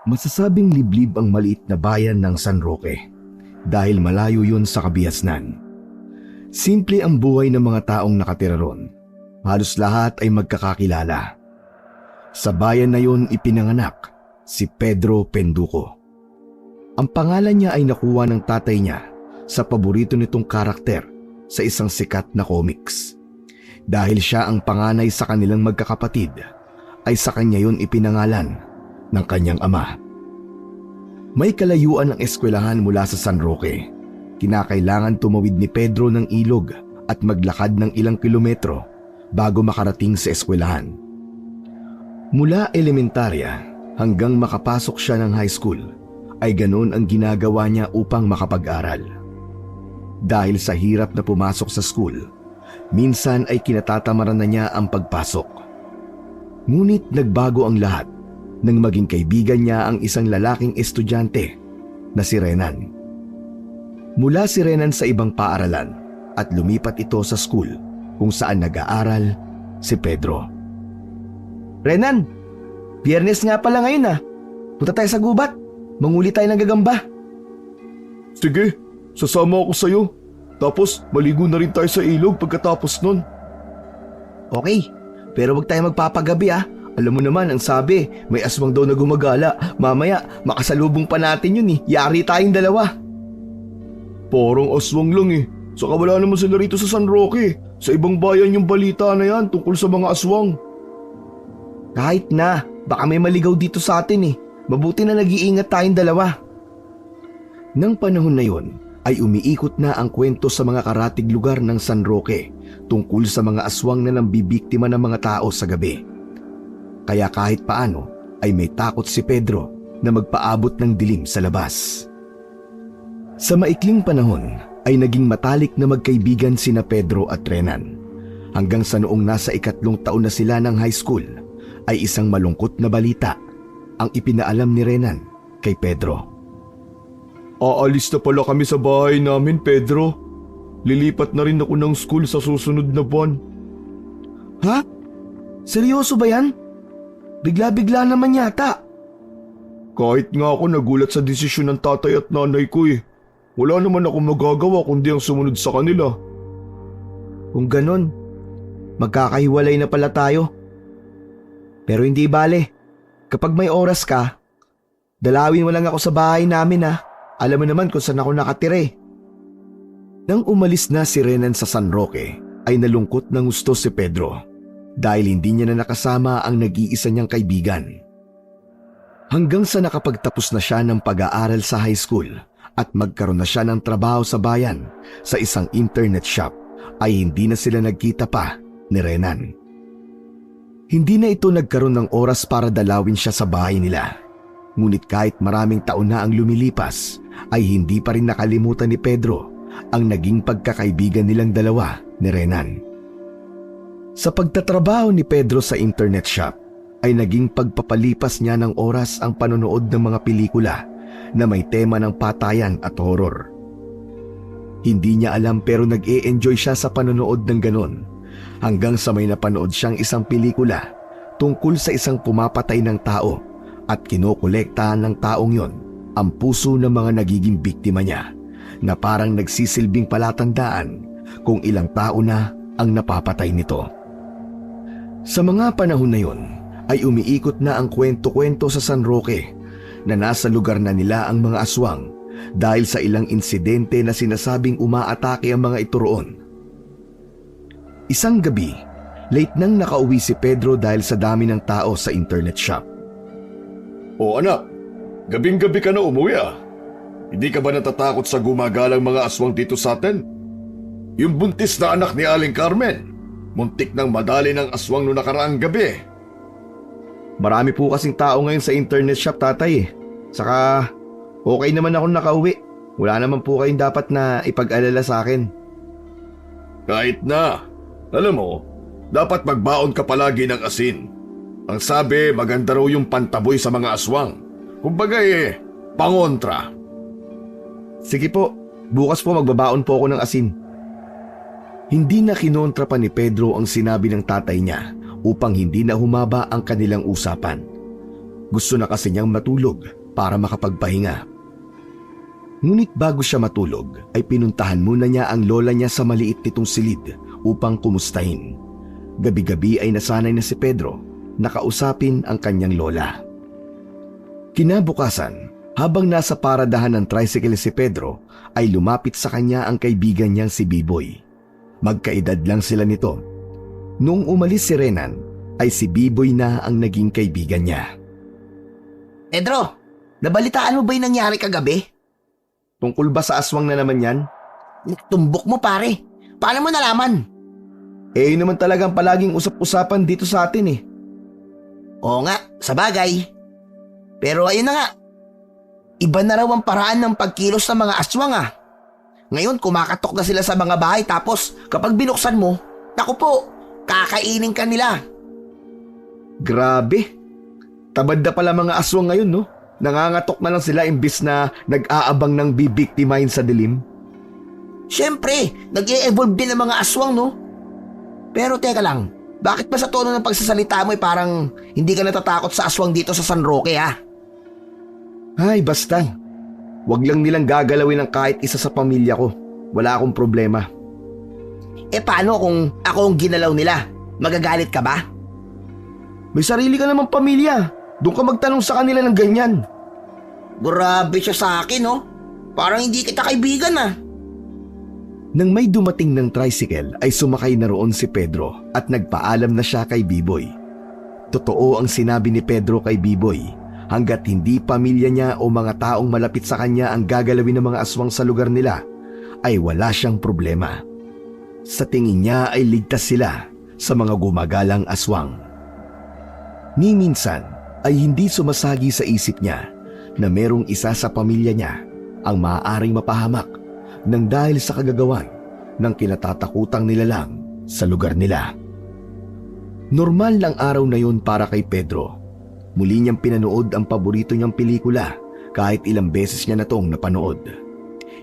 Masasabing liblib ang maliit na bayan ng San Roque dahil malayo yun sa Kabiasnan. Simple ang buhay ng mga taong nakatira ron. Halos lahat ay magkakakilala. Sa bayan na yun ipinanganak si Pedro Penduko. Ang pangalan niya ay nakuha ng tatay niya sa paborito nitong karakter sa isang sikat na comics. Dahil siya ang panganay sa kanilang magkakapatid, ay sa kanya yun ipinangalan ng kanyang ama. May kalayuan ang eskwelahan mula sa San Roque. Kinakailangan tumawid ni Pedro ng ilog at maglakad ng ilang kilometro bago makarating sa eskwelahan. Mula elementarya hanggang makapasok siya ng high school, ay ganoon ang ginagawa niya upang makapag-aral. Dahil sa hirap na pumasok sa school, minsan ay kinatatamaran na niya ang pagpasok. Ngunit nagbago ang lahat nang maging kaibigan niya ang isang lalaking estudyante na si Renan. Mula si Renan sa ibang paaralan at lumipat ito sa school kung saan nag-aaral si Pedro. Renan, Biyernes nga pala ngayon ah. Punta tayo sa gubat. Manguli tayo ng gagamba. Sige, sasama ako sa'yo. Tapos maligo na rin tayo sa ilog pagkatapos nun. Okay, pero wag tayo magpapagabi ah. Alam mo naman, ang sabi, may aswang daw na gumagala. Mamaya, makasalubong pa natin yun eh. Yari tayong dalawa. Parang aswang lang eh. Saka wala naman sila rito sa San Roque. Sa ibang bayan yung balita na yan tungkol sa mga aswang. Kahit na, baka may maligaw dito sa atin eh. Mabuti na nag-iingat tayong dalawa. Nang panahon na yon, ay umiikot na ang kwento sa mga karatig lugar ng San Roque tungkol sa mga aswang na nambibiktima ng mga tao sa gabi. Kaya kahit paano ay may takot si Pedro na magpaabot ng dilim sa labas. Sa maikling panahon ay naging matalik na magkaibigan sina Pedro at Renan. Hanggang sa noong nasa 3 taon na sila ng high school ay isang malungkot na balita ang ipinaalam ni Renan kay Pedro. Aalis na pala kami sa bahay namin, Pedro. Lilipat na rin ako ng school sa susunod na buwan. Ha? Seryoso ba yan? Bigla-bigla naman yata. Kahit nga ako nagulat sa desisyon ng tatay at nanay ko eh. Wala naman akong magagawa kundi ang sumunod sa kanila. Kung ganon, magkakahiwalay na pala tayo. Pero hindi bale, kapag may oras ka, dalawin mo lang ako sa bahay namin ha. Alam mo naman kung saan ako nakatire. Nang umalis na si Renan sa San Roque, ay nalungkot ng gusto si Pedro dahil hindi niya na nakasama ang nag-iisa niyang kaibigan. Hanggang sa nakapagtapos na siya ng pag-aaral sa high school at magkaroon na siya ng trabaho sa bayan sa isang internet shop, ay hindi na sila nagkita pa ni Renan. Hindi na ito nagkaroon ng oras para dalawin siya sa bahay nila. Ngunit kahit maraming taon na ang lumilipas, ay hindi pa rin nakalimutan ni Pedro ang naging pagkakaibigan nilang dalawa ni Renan. Sa pagtatrabaho ni Pedro sa internet shop, ay naging pagpapalipas niya ng oras ang panonood ng mga pelikula na may tema ng patayan at horror. Hindi niya alam pero nag-e-enjoy siya sa panonood ng ganon hanggang sa may napanood siyang isang pelikula tungkol sa isang pumapatay ng tao at kinokolektahan ng taong yon ang puso ng mga nagiging biktima niya na parang nagsisilbing palatandaan kung ilang tao na ang napapatay nito. Sa mga panahon na yon ay umiikot na ang kwento-kwento sa San Roque na nasa lugar na nila ang mga aswang dahil sa ilang insidente na sinasabing umaatake ang mga ito roon. Isang gabi, late nang nakauwi si Pedro dahil sa dami ng tao sa internet shop. O anak, gabing-gabi ka na umuwi ah. Hindi ka ba natatakot sa gumagalang mga aswang dito sa atin? Yung buntis na anak ni Aling Carmen, muntik nang madali ng aswang noong nakaraang gabi. Marami po kasing tao ngayon sa internet shop, tatay eh. Saka, okay naman ako nakauwi. Wala naman po kayong dapat na ipag-alala sa akin. Kahit na. Alam mo, dapat magbaon ka palagi ng asin. Ang sabi, maganda raw yung pantaboy sa mga aswang. Kumbaga pangontra. Sige po, bukas po magbabaon po ako ng asin. Hindi na kinontra pa ni Pedro ang sinabi ng tatay niya upang hindi na humaba ang kanilang usapan. Gusto na kasi niyang matulog para makapagpahinga. Ngunit bago siya matulog ay pinuntahan muna niya ang lola niya sa maliit nitong silid upang kumustahin. Gabi-gabi ay nasanay na si Pedro na kausapin ang kanyang lola. Kinabukasan, habang nasa paradahan ng tricycle si Pedro, ay lumapit sa kanya ang kaibigan niyang si Biboy. Magkaedad lang sila nito. Noong umalis si Renan, ay si Biboy na ang naging kaibigan niya. Pedro, nabalitaan mo ba yung nangyari kagabi? Tungkol ba sa aswang na naman yan? Tumbok mo pare. Paano mo nalaman? Eh yun naman talagang palaging usap-usapan dito sa atin eh. Oo nga, sa bagay. Pero ayun na nga. Iba na raw ang paraan ng pagkilos ng mga aswang ah. Ngayon kumakatok na sila sa mga bahay tapos kapag binuksan mo, naku po, kakainin ka nila. Grabe. Tabad na pala mga aswang ngayon no? Nangangatok na lang sila imbis na nag-aabang ng bibiktimahin sa dilim. Siyempre, nag-e-evolve din ang mga aswang no? Pero teka lang, bakit ba sa tono ng pagsasalita mo ay parang hindi ka natatakot sa aswang dito sa San Roque ha? Ay basta. Wag lang nilang gagalawin ng kahit isa sa pamilya ko. Wala akong problema. Eh paano kung ako ang ginalaw nila? Magagalit ka ba? May sarili ka namang pamilya. Doon ka magtanong sa kanila ng ganyan. Grabe siya sa akin no? Parang hindi kita kaibigan ah. Nang may dumating ng tricycle ay sumakay na roon si Pedro at nagpaalam na siya kay Biboy. Totoo ang sinabi ni Pedro kay Biboy, hanggat hindi pamilya niya o mga taong malapit sa kanya ang gagalawin ng mga aswang sa lugar nila, ay wala siyang problema. Sa tingin niya ay ligtas sila sa mga gumagalang aswang. Ni minsan ay hindi sumasagi sa isip niya na merong isa sa pamilya niya ang maaaring mapahamak nang dahil sa kagagawan ng kinatatakutang nilalang sa lugar nila. Normal lang araw na yun para kay Pedro. Muli niyang pinanood ang paborito niyang pelikula kahit ilang beses niya na tong napanood.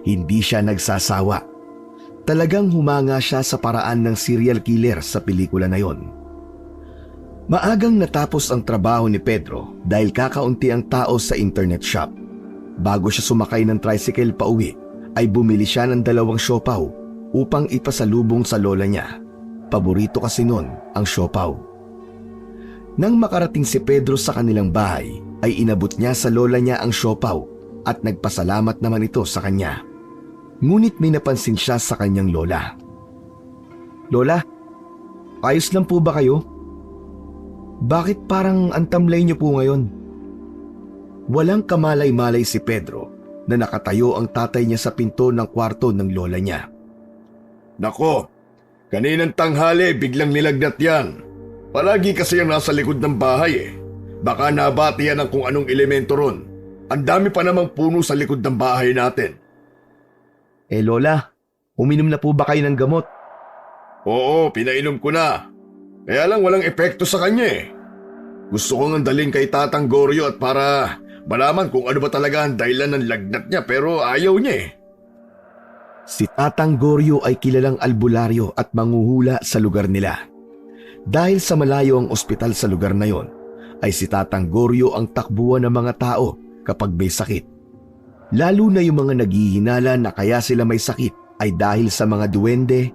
Hindi siya nagsasawa. Talagang humanga siya sa paraan ng serial killer sa pelikula na yon. Maagang natapos ang trabaho ni Pedro dahil kakaunti ang tao sa internet shop. Bago siya sumakay ng tricycle pauwi, ay bumili siya ng 2 siopaw upang ipasalubong sa lola niya. Paborito kasi nun ang siopaw. Nang makarating si Pedro sa kanilang bahay, ay inabot niya sa lola niya ang siopaw at nagpasalamat naman ito sa kanya. Ngunit may napansin siya sa kanyang lola. Lola, ayos lang po ba kayo? Bakit parang antamlay niyo po ngayon? Walang kamalay-malay si Pedro na nakatayo ang tatay niya sa pinto ng kwarto ng lola niya. Nako, kaninang tanghali biglang nilagnat yan. Palagi kasi yung nasa likod ng bahay eh. Baka nabati yan ng kung anong elemento ron. Ang dami pa namang puno sa likod ng bahay natin. Eh lola, uminom na po ba kayo ng gamot? Oo, pinainom ko na. Kaya lang walang epekto sa kanya eh. Gusto ko nga dalhin kay Tatang Goryo at para malaman kung ano ba talaga ang dahilan ng lagnat niya pero ayaw niya eh. Si Tatang Goryo ay kilalang albularyo at manghuhula sa lugar nila. Dahil sa malayo ang ospital sa lugar na yon, ay si Tatang Goryo ang takbuhan ng mga tao kapag may sakit. Lalo na yung mga naghihinala na kaya sila may sakit ay dahil sa mga duwende,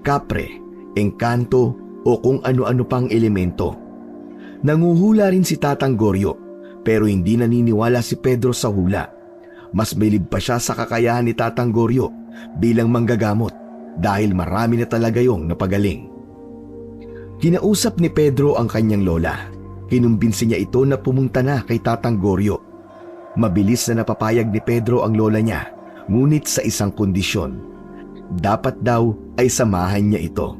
kapre, engkanto o kung ano-ano pang elemento. Nanguhula rin si Tatang Goryo pero hindi naniniwala si Pedro sa hula. Mas bilib pa siya sa kakayahan ni Tatang Goryo bilang manggagamot dahil marami na talaga yung napagaling. Kinausap ni Pedro ang kanyang lola. Kinumbinsi niya ito na pumunta na kay Tatang Goryo. Mabilis na napapayag ni Pedro ang lola niya, ngunit sa isang kondisyon. Dapat daw ay samahan niya ito.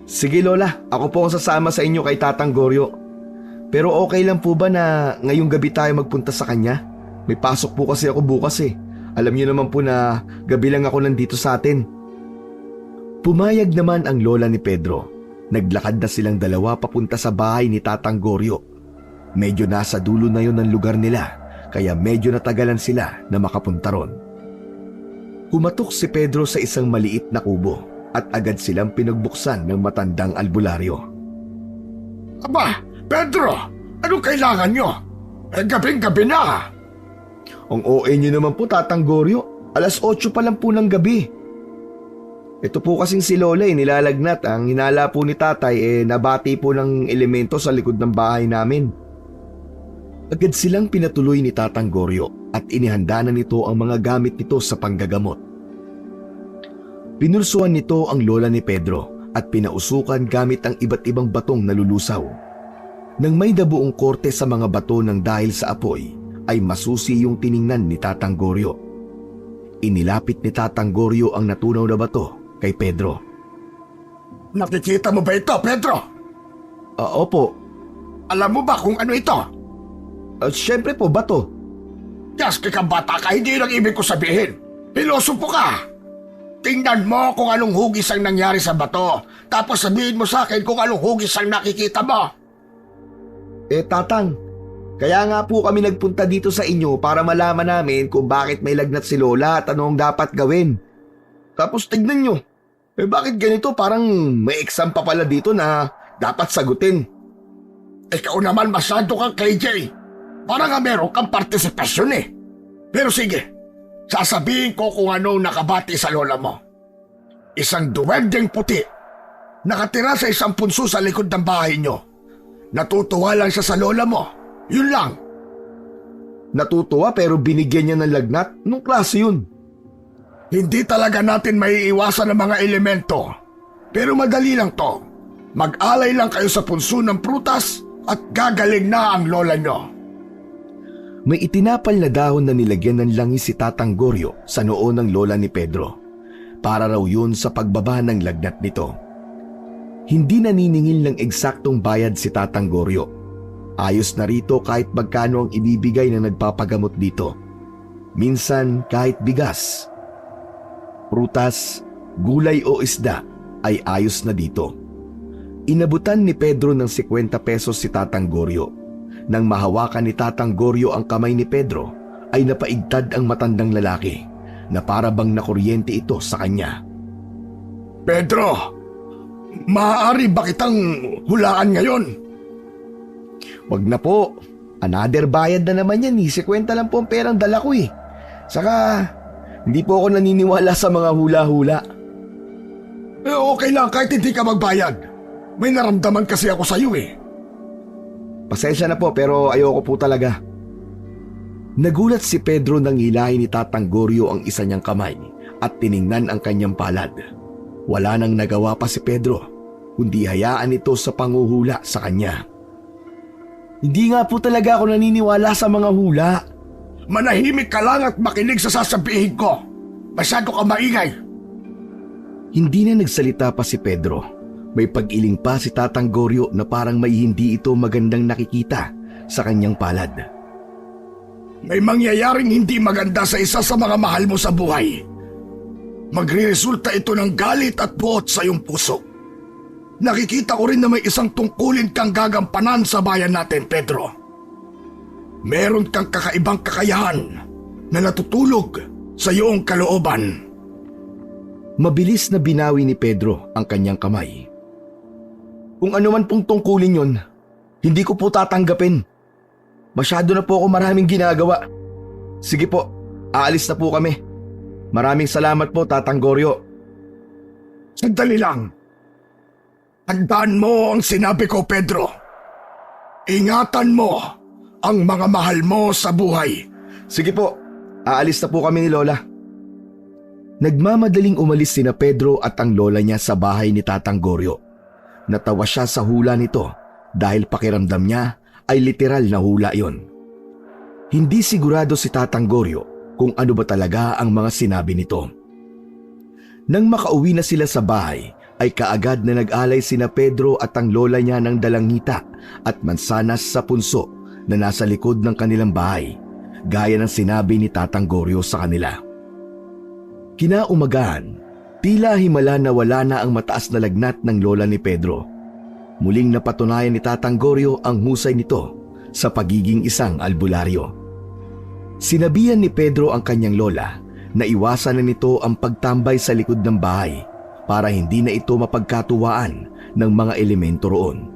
Sige lola, ako po ang sasama sa inyo kay Tatang Goryo. Pero okay lang po ba na ngayong gabi tayo magpunta sa kanya? May pasok po kasi ako bukas eh. Alam niyo naman po na gabi lang ako nandito sa atin. Pumayag naman ang lola ni Pedro. Naglakad na silang dalawa papunta sa bahay ni Tatang Goryo. Medyo nasa dulo na yon ng lugar nila, kaya medyo natagalan sila na makapunta ron. Kumatok si Pedro sa isang maliit na kubo at agad silang pinagbuksan ng matandang albularyo. Aba, Pedro! Anong kailangan nyo? Gabing-gabi na. Ang OA nyo naman po, Tatang Goryo. 8:00 pa lang po ng gabi. Ito po kasing si Lola nilalagnat. Ang hinala po ni Tatay nabati po ng elemento sa likod ng bahay namin. Agad silang pinatuloy ni Tatang Goryo at inihanda na nito ang mga gamit nito sa panggagamot. Pinulsuhan nito ang lola ni Pedro at pinausukan gamit ang iba't ibang batong nalulusaw. Nang may dabuong korte sa mga bato ng dahil sa apoy, ay masusi yung tiningnan ni Tatang Goryo. Inilapit ni Tatang Goryo ang natunaw na bato kay Pedro. Nakikita mo ba ito, Pedro? Opo. Alam mo ba kung ano ito? Siyempre po, bato. Yes, kakabata ka, hindi lang ibig ko sabihin. Pilosopo ka. Tingnan mo kung anong hugis ang nangyari sa bato. Tapos sabihin mo sa akin kung anong hugis ang nakikita mo. Tatang, kaya nga po kami nagpunta dito sa inyo para malaman namin kung bakit may lagnat si Lola at ano ang dapat gawin. Tapos tignan nyo, bakit ganito parang may exam pa pala dito na dapat sagutin? Ikaw naman masyado kang KJ. Parang nga meron kang partisipasyon eh. Pero sige, sasabihin ko kung ano nakabati sa lola mo. Isang duwendeng puti, nakatira sa isang punso sa likod ng bahay nyo. Natutuwa lang siya sa lola mo. Yun lang. Natutuwa pero binigyan niya ng lagnat? Anong klase yun? Hindi talaga natin maiiwasan ang mga elemento. Pero madali lang to. Mag-alay lang kayo sa punso ng prutas at gagaling na ang lola nyo. May itinapal na dahon na nilagyan ng langis si Tatang Goryo sa noo ng lola ni Pedro. Para raw yun sa pagbaba ng lagnat nito. Hindi naniningil ng eksaktong bayad si Tatang Goryo. Ayos na rito kahit magkano ang ibibigay na nagpapagamot dito. Minsan kahit bigas, prutas, gulay o isda ay ayos na dito. Inabutan ni Pedro ng 50 pesos si Tatang Goryo. Nang mahawakan ni Tatang Goryo ang kamay ni Pedro, ay napaigtad ang matandang lalaki na para bang nakuryente ito sa kanya. Pedro, maaari ba kitang hulaan ngayon? Wag na po. Another bayad na naman yan. 50 lang po ang perang dala ko eh. Saka, hindi po ako naniniwala sa mga hula-hula. Okay lang kahit hindi ka magbayad. May naramdaman kasi ako sa iyo eh. Pasensya na po pero ayoko po talaga. Nagulat si Pedro nang hilahin ni Tatang Goryo ang isa niyang kamay at tiningnan ang kanyang palad. Wala nang nagawa pa si Pedro, kundi hayaan ito sa panguhula sa kanya. Hindi nga po talaga ako naniniwala sa mga hula. Manahimik ka lang at makinig sa sasabihin ko. Masyado ka maingay. Hindi na nagsalita pa si Pedro. May pag-iling pa si Tatang Goryo na parang may hindi ito magandang nakikita sa kanyang palad. May mangyayaring hindi maganda sa isa sa mga mahal mo sa buhay. Magre-resulta ito ng galit at buot sa iyong puso. Nakikita ko rin na may isang tungkulin kang gagampanan sa bayan natin, Pedro. Meron kang kakaibang kakayahan na natutulog sa iyong kalooban. Mabilis na binawi ni Pedro ang kanyang kamay. Kung ano man pong tungkulin yon, hindi ko po tatanggapin. Masyado na po ako maraming ginagawa. Sige po, aalis na po kami. Maraming salamat po, Tatang Goryo. Sandali lang. Tandaan mo ang sinabi ko, Pedro. Ingatan mo ang mga mahal mo sa buhay. Sige po, aalis na po kami ni Lola. Nagmamadaling umalis sina Pedro at ang lola niya sa bahay ni Tatang Goryo. Natawa siya sa hula nito dahil pakiramdam niya ay literal na hula yon. Hindi sigurado si Tatang Goryo kung ano ba talaga ang mga sinabi nito. Nang makauwi na sila sa bahay, ay kaagad na nag-alay sina Pedro at ang lola niya ng dalangita at mansanas sa punso na nasa likod ng kanilang bahay, gaya ng sinabi ni Tatang Goryo sa kanila. Kinaumagahan, tila himala na wala na ang mataas na lagnat ng lola ni Pedro. Muling napatunayan ni Tatang Goryo ang husay nito sa pagiging isang albularyo. Sinabihan ni Pedro ang kanyang lola na iwasan na nito ang pagtambay sa likod ng bahay para hindi na ito mapagkatuwaan ng mga elemento roon.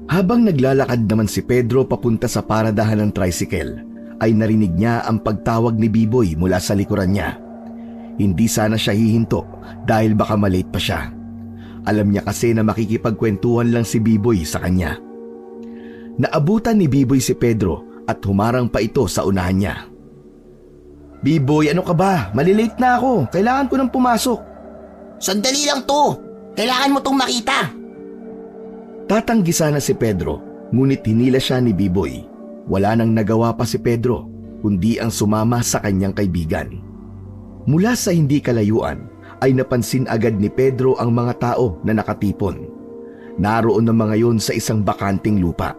Habang naglalakad naman si Pedro papunta sa paradahan ng tricycle, ay narinig niya ang pagtawag ni Biboy mula sa likuran niya. Hindi sana siya hihinto dahil baka malate pa siya. Alam niya kasi na makikipagkwentuhan lang si Biboy sa kanya. Naabutan ni Biboy si Pedro at humarang pa ito sa unahan niya. "Biboy, ano ka ba? Malilate na ako. Kailangan ko nang pumasok." Sandali lang to. Kailangan mo tong makita. Tatanggi sana si Pedro, ngunit hinila siya ni Biboy. Wala nang nagawa pa si Pedro, kundi ang sumama sa kanyang kaibigan. Mula sa hindi kalayuan, ay napansin agad ni Pedro ang mga tao na nakatipon. Naroon na mga yon sa isang bakanting lupa.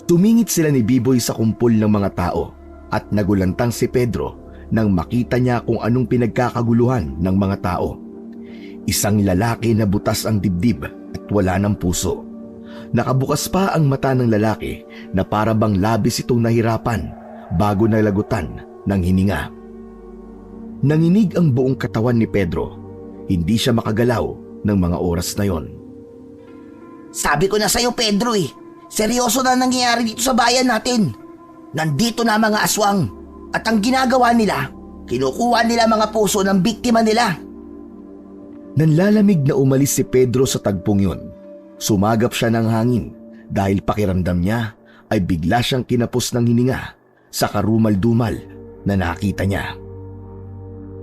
Tumingit sila ni Biboy sa kumpol ng mga tao at nagulantang si Pedro nang makita niya kung anong pinagkakaguluhan ng mga tao. Isang lalaki na butas ang dibdib at wala ng puso. Nakabukas pa ang mata ng lalaki na para bang labis itong nahirapan bago nalagutan ng hininga. Nanginig ang buong katawan ni Pedro. Hindi siya makagalaw ng mga oras na yon. Sabi ko na sa'yo, Pedro seryoso na nangyayari dito sa bayan natin. Nandito na mga aswang at ang ginagawa nila, kinukuha nila mga puso ng biktima nila. Nanlalamig na umalis si Pedro sa tagpong yun. Sumagap siya ng hangin dahil pakiramdam niya ay bigla siyang kinapos ng hininga sa karumal-dumal na nakita niya.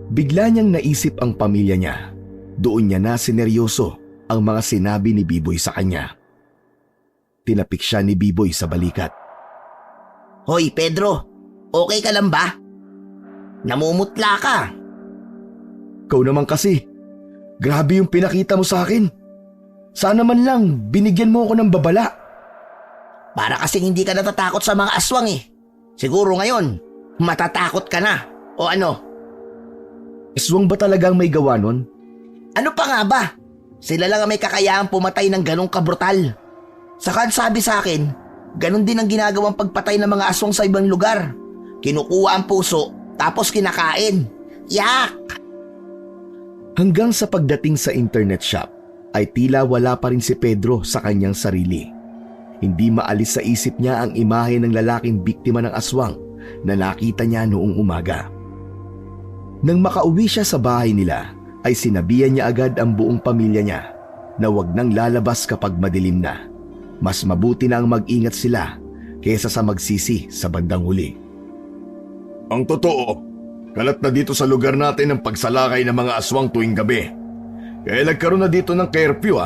Bigla niyang naisip ang pamilya niya. Doon niya na sineryoso ang mga sinabi ni Biboy sa kanya. Tinapik siya ni Biboy sa balikat. Hoy, Pedro, okay ka lang ba? Namumutla ka. Ikaw naman kasi, grabe yung pinakita mo sa akin. Sana man lang binigyan mo ako ng babala. Para kasing hindi ka natatakot sa mga aswang Siguro ngayon, matatakot ka na. O ano? Aswang ba talagang may gawa nun? Ano pa nga ba? Sila lang ang may kakayahang pumatay ng ganong kabrutal. Saka sabi sa akin, ganon din ang ginagawang pagpatay ng mga aswang sa ibang lugar. Kinukuha ang puso, tapos kinakain. Yak! Hanggang sa pagdating sa internet shop, ay tila wala pa rin si Pedro sa kanyang sarili. Hindi maalis sa isip niya ang imahe ng lalaking biktima ng aswang na nakita niya noong umaga. Nang makauwi siya sa bahay nila, ay sinabihan niya agad ang buong pamilya niya na wag nang lalabas kapag madilim na. Mas mabuti na ang mag-ingat sila kaysa sa magsisi sa bandang huli. Ang totoo, kalat na dito sa lugar natin ang pagsalakay ng mga aswang tuwing gabi. Kaya nagkaroon na dito ng curfew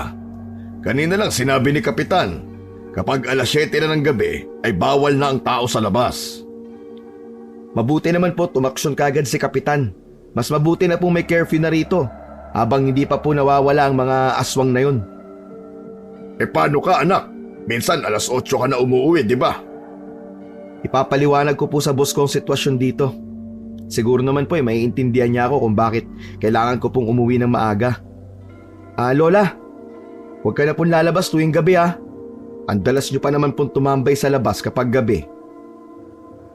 Kanina lang sinabi ni Kapitan, kapag alas 7 na ng gabi ay bawal na ang tao sa labas. Mabuti naman po tumaksyon kagad si Kapitan. Mas mabuti na po may curfew na rito habang hindi pa po nawawala ang mga aswang na yun. Paano ka anak? Minsan alas 8 ka na umuwi, di ba? Ipapaliwanag ko po sa boss ko ang sitwasyon dito. Siguro naman po maiintindihan niya ako kung bakit kailangan ko pong umuwi ng maaga. Lola, huwag ka na pong lalabas tuwing gabi Ang dalas niyo pa naman pong tumambay sa labas kapag gabi.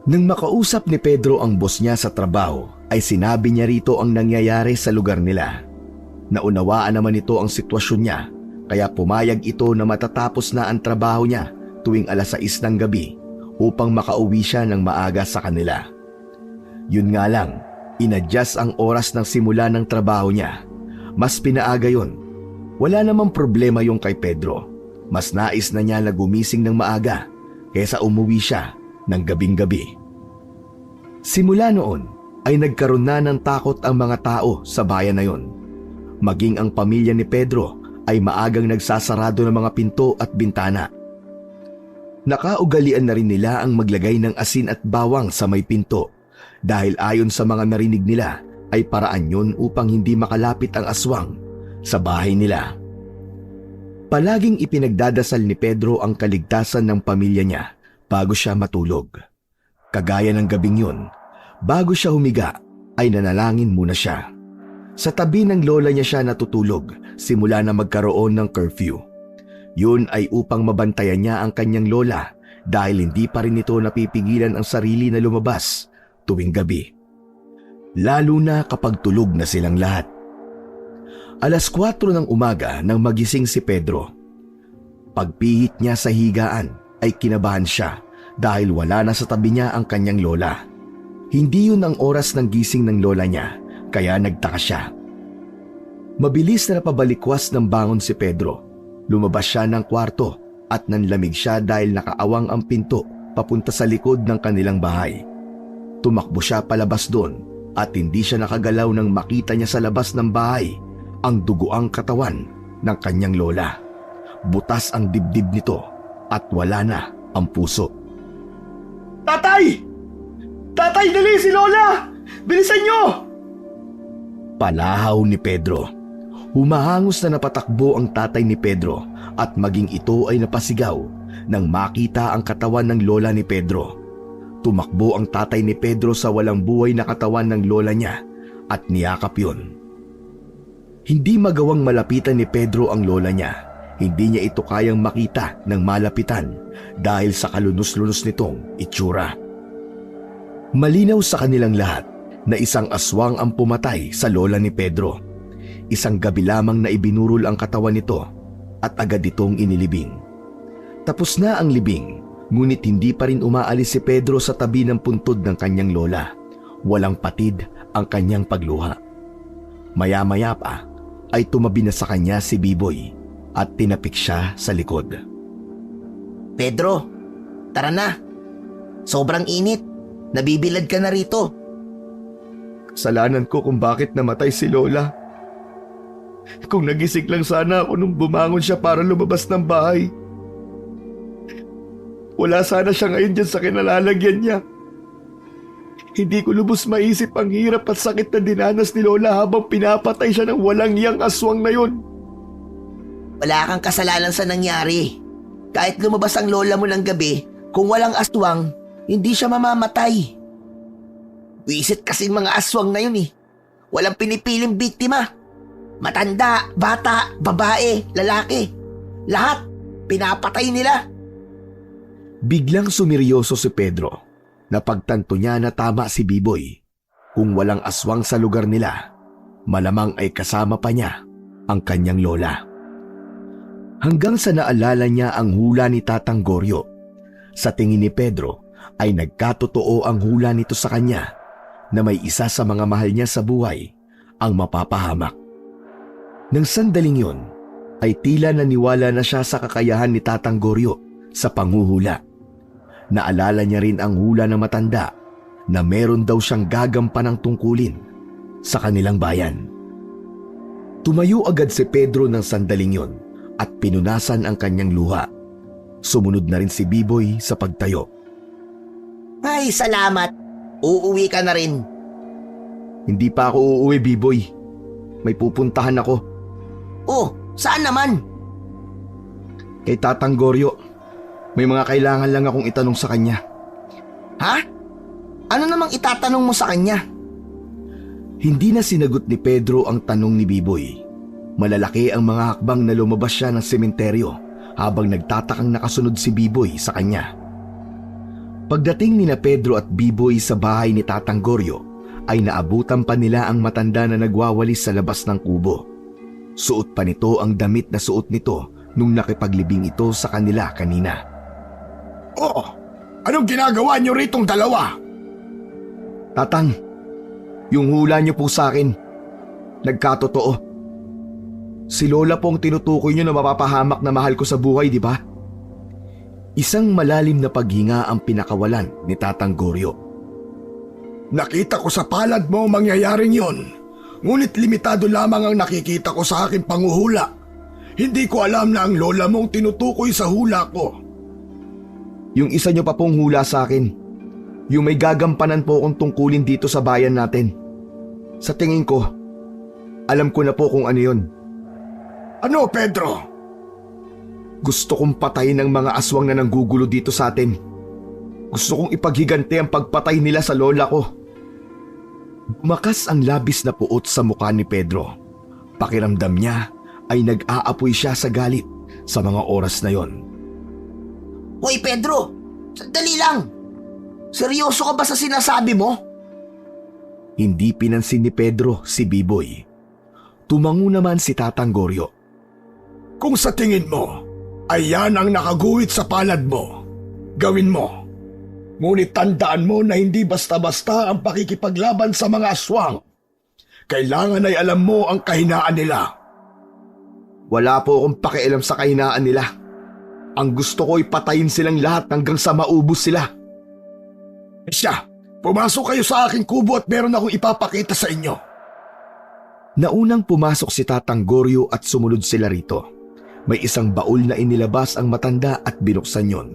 Nang makausap ni Pedro ang boss niya sa trabaho, ay sinabi niya rito ang nangyayari sa lugar nila. Naunawaan naman ito ang sitwasyon niya, kaya pumayag ito na matatapos na ang trabaho niya tuwing alas 6 ng gabi upang makauwi siya ng maaga sa kanila. Yun nga lang, inadjust ang oras ng simula ng trabaho niya. Mas pinaaga yun. Wala namang problema yung kay Pedro. Mas nais na niya na gumising ng maaga kaysa umuwi siya ng gabing-gabi. Simula noon ay nagkaroon na ng takot ang mga tao sa bayan na yon. Maging ang pamilya ni Pedro ay maagang nagsasarado ng mga pinto at bintana. Nakaugalian na rin nila ang maglagay ng asin at bawang sa may pinto dahil ayon sa mga narinig nila ay paraan yun upang hindi makalapit ang aswang sa bahay nila. Palaging ipinagdadasal ni Pedro ang kaligtasan ng pamilya niya bago siya matulog. Kagaya ng gabing yun, bago siya humiga ay nanalangin muna siya. Sa tabi ng lola niya siya natutulog simula na magkaroon ng curfew. Yun ay upang mabantayan niya ang kanyang lola dahil hindi pa rin ito napipigilan ang sarili na lumabas tuwing gabi. Lalo na kapag tulog na silang lahat. Alas 4 ng umaga nang magising si Pedro. Pagpihit niya sa higaan ay kinabahan siya dahil wala na sa tabi niya ang kanyang lola. Hindi yun ang oras ng gising ng lola niya, kaya nagtaka siya. Mabilis na napabalikwas ng bangon si Pedro. Lumabas siya ng kwarto at nanlamig siya dahil nakaawang ang pinto papunta sa likod ng kanilang bahay. Tumakbo siya palabas doon at hindi siya nakagalaw nang makita niya sa labas ng bahay ang duguang katawan ng kanyang lola. Butas ang dibdib nito at wala na ang puso. Tatay! Tatay, dali si Lola! Bilisan niyo! Palahaw ni Pedro. Humahangos na napatakbo ang tatay ni Pedro at maging ito ay napasigaw nang makita ang katawan ng lola ni Pedro. Tumakbo ang tatay ni Pedro sa walang buhay na katawan ng lola niya at niyakap yun. Hindi magawang malapitan ni Pedro ang lola niya. Hindi niya ito kayang makita ng malapitan dahil sa kalunos-lunos nitong itsura. Malinaw sa kanilang lahat na isang aswang ang pumatay sa lola ni Pedro. Isang gabi lamang na ibinurol ang katawan nito at agad itong inilibing. Tapos na ang libing, ngunit hindi pa rin umaalis si Pedro sa tabi ng puntod ng kanyang lola. Walang patid ang kanyang pagluha. Maya-maya pa ay tumabi na sa kanya si Biboy at tinapik siya sa likod. Pedro, tara na. Sobrang init. Nabibilad ka na rito. Kasalanan ko kung bakit namatay si Lola. Kung nagising lang sana ako nung bumangon siya para lumabas ng bahay. Wala sana siya ngayon dyan sa kinalalagyan niya. Hindi ko lubos maisip ang hirap at sakit na dinanas ni Lola habang pinapatay siya ng walang iyang aswang na yun. Wala kang kasalanan sa nangyari. Kahit lumabas ang lola mo ng gabi, kung walang aswang, hindi siya mamamatay. Wisit kasing mga aswang na yun eh. Walang pinipiling biktima. Matanda, bata, babae, lalaki. Lahat, pinapatay nila. Biglang sumiryoso si Pedro. Napagtanto niya na tama si Biboy. Kung walang aswang sa lugar nila, malamang ay kasama pa niya ang kanyang lola. Hanggang sa naalala niya ang hula ni Tatang Goryo. Sa tingin ni Pedro ay nagkatotoo ang hula nito sa kanya na may isa sa mga mahal niya sa buhay ang mapapahamak. Nang sandaling yon ay tila naniwala na siya sa kakayahan ni Tatang Goryo sa panghuhula. Naalala niya rin ang hula ng matanda na meron daw siyang gagampanang tungkulin sa kanilang bayan. Tumayo agad si Pedro ng sandaling yon at pinunasan ang kanyang luha. Sumunod na rin si Biboy sa pagtayo. Ay, salamat. Uuwi ka na rin. Hindi pa ako uuwi, Biboy. May pupuntahan ako. Oh, saan naman? Kay Tatang Goryo. May mga kailangan lang akong itanong sa kanya. Ha? Ano namang itatanong mo sa kanya? Hindi na sinagot ni Pedro ang tanong ni Biboy. Malalaki ang mga hakbang na lumabas siya ng sementeryo habang nagtatakang nakasunod si Biboy sa kanya. Pagdating ni na Pedro at Biboy sa bahay ni Tatang Goryo ay naabutan pa nila ang matanda na nagwawalis sa labas ng kubo. Suot pa nito ang damit na suot nito nung nakipaglibing ito sa kanila kanina. Oh, anong ginagawa niyo ritong dalawa? Tatang, yung hula niyo po sa akin, nagkatotoo. Si Lola po ang tinutukoy niyo na mapapahamak na mahal ko sa buhay, di ba? Isang malalim na paghinga ang pinakawalan ni Tatang Goryo. Nakita ko sa palad mo ang mangyayaring yon. Ngunit limitado lamang ang nakikita ko sa aking panguhula. Hindi ko alam na ang lola mong tinutukoy sa hula ko. Yung isa niyo pa pong hula sa akin. Yung may gagampanan po akong tungkulin dito sa bayan natin. Sa tingin ko, alam ko na po kung ano yun. Ano, Pedro? Gusto kong patayin ang mga aswang na nanggugulo dito sa atin. Gusto kong ipaghigante ang pagpatay nila sa lola ko. Bumakas ang labis na puot sa mukha ni Pedro. Pakiramdam niya ay nag-aapoy siya sa galit sa mga oras na yon. Hoy Pedro, sandali lang. Seryoso ka ba sa sinasabi mo? Hindi pinansin ni Pedro si Biboy. Tumango naman si Tatang Goryo. Kung sa tingin mo ay yan ang nakaguhit sa palad mo. Gawin mo. Ngunit tandaan mo na hindi basta-basta ang pakikipaglaban sa mga aswang. Kailangan ay alam mo ang kahinaan nila. Wala po akong pakialam sa kahinaan nila. Ang gusto ko ay patayin silang lahat hanggang sa maubos sila. Siya, pumasok kayo sa aking kubo at meron akong ipapakita sa inyo. Naunang pumasok si Tatang Goryo at sumunod sila rito. May isang baul na inilabas ang matanda at binuksan yon.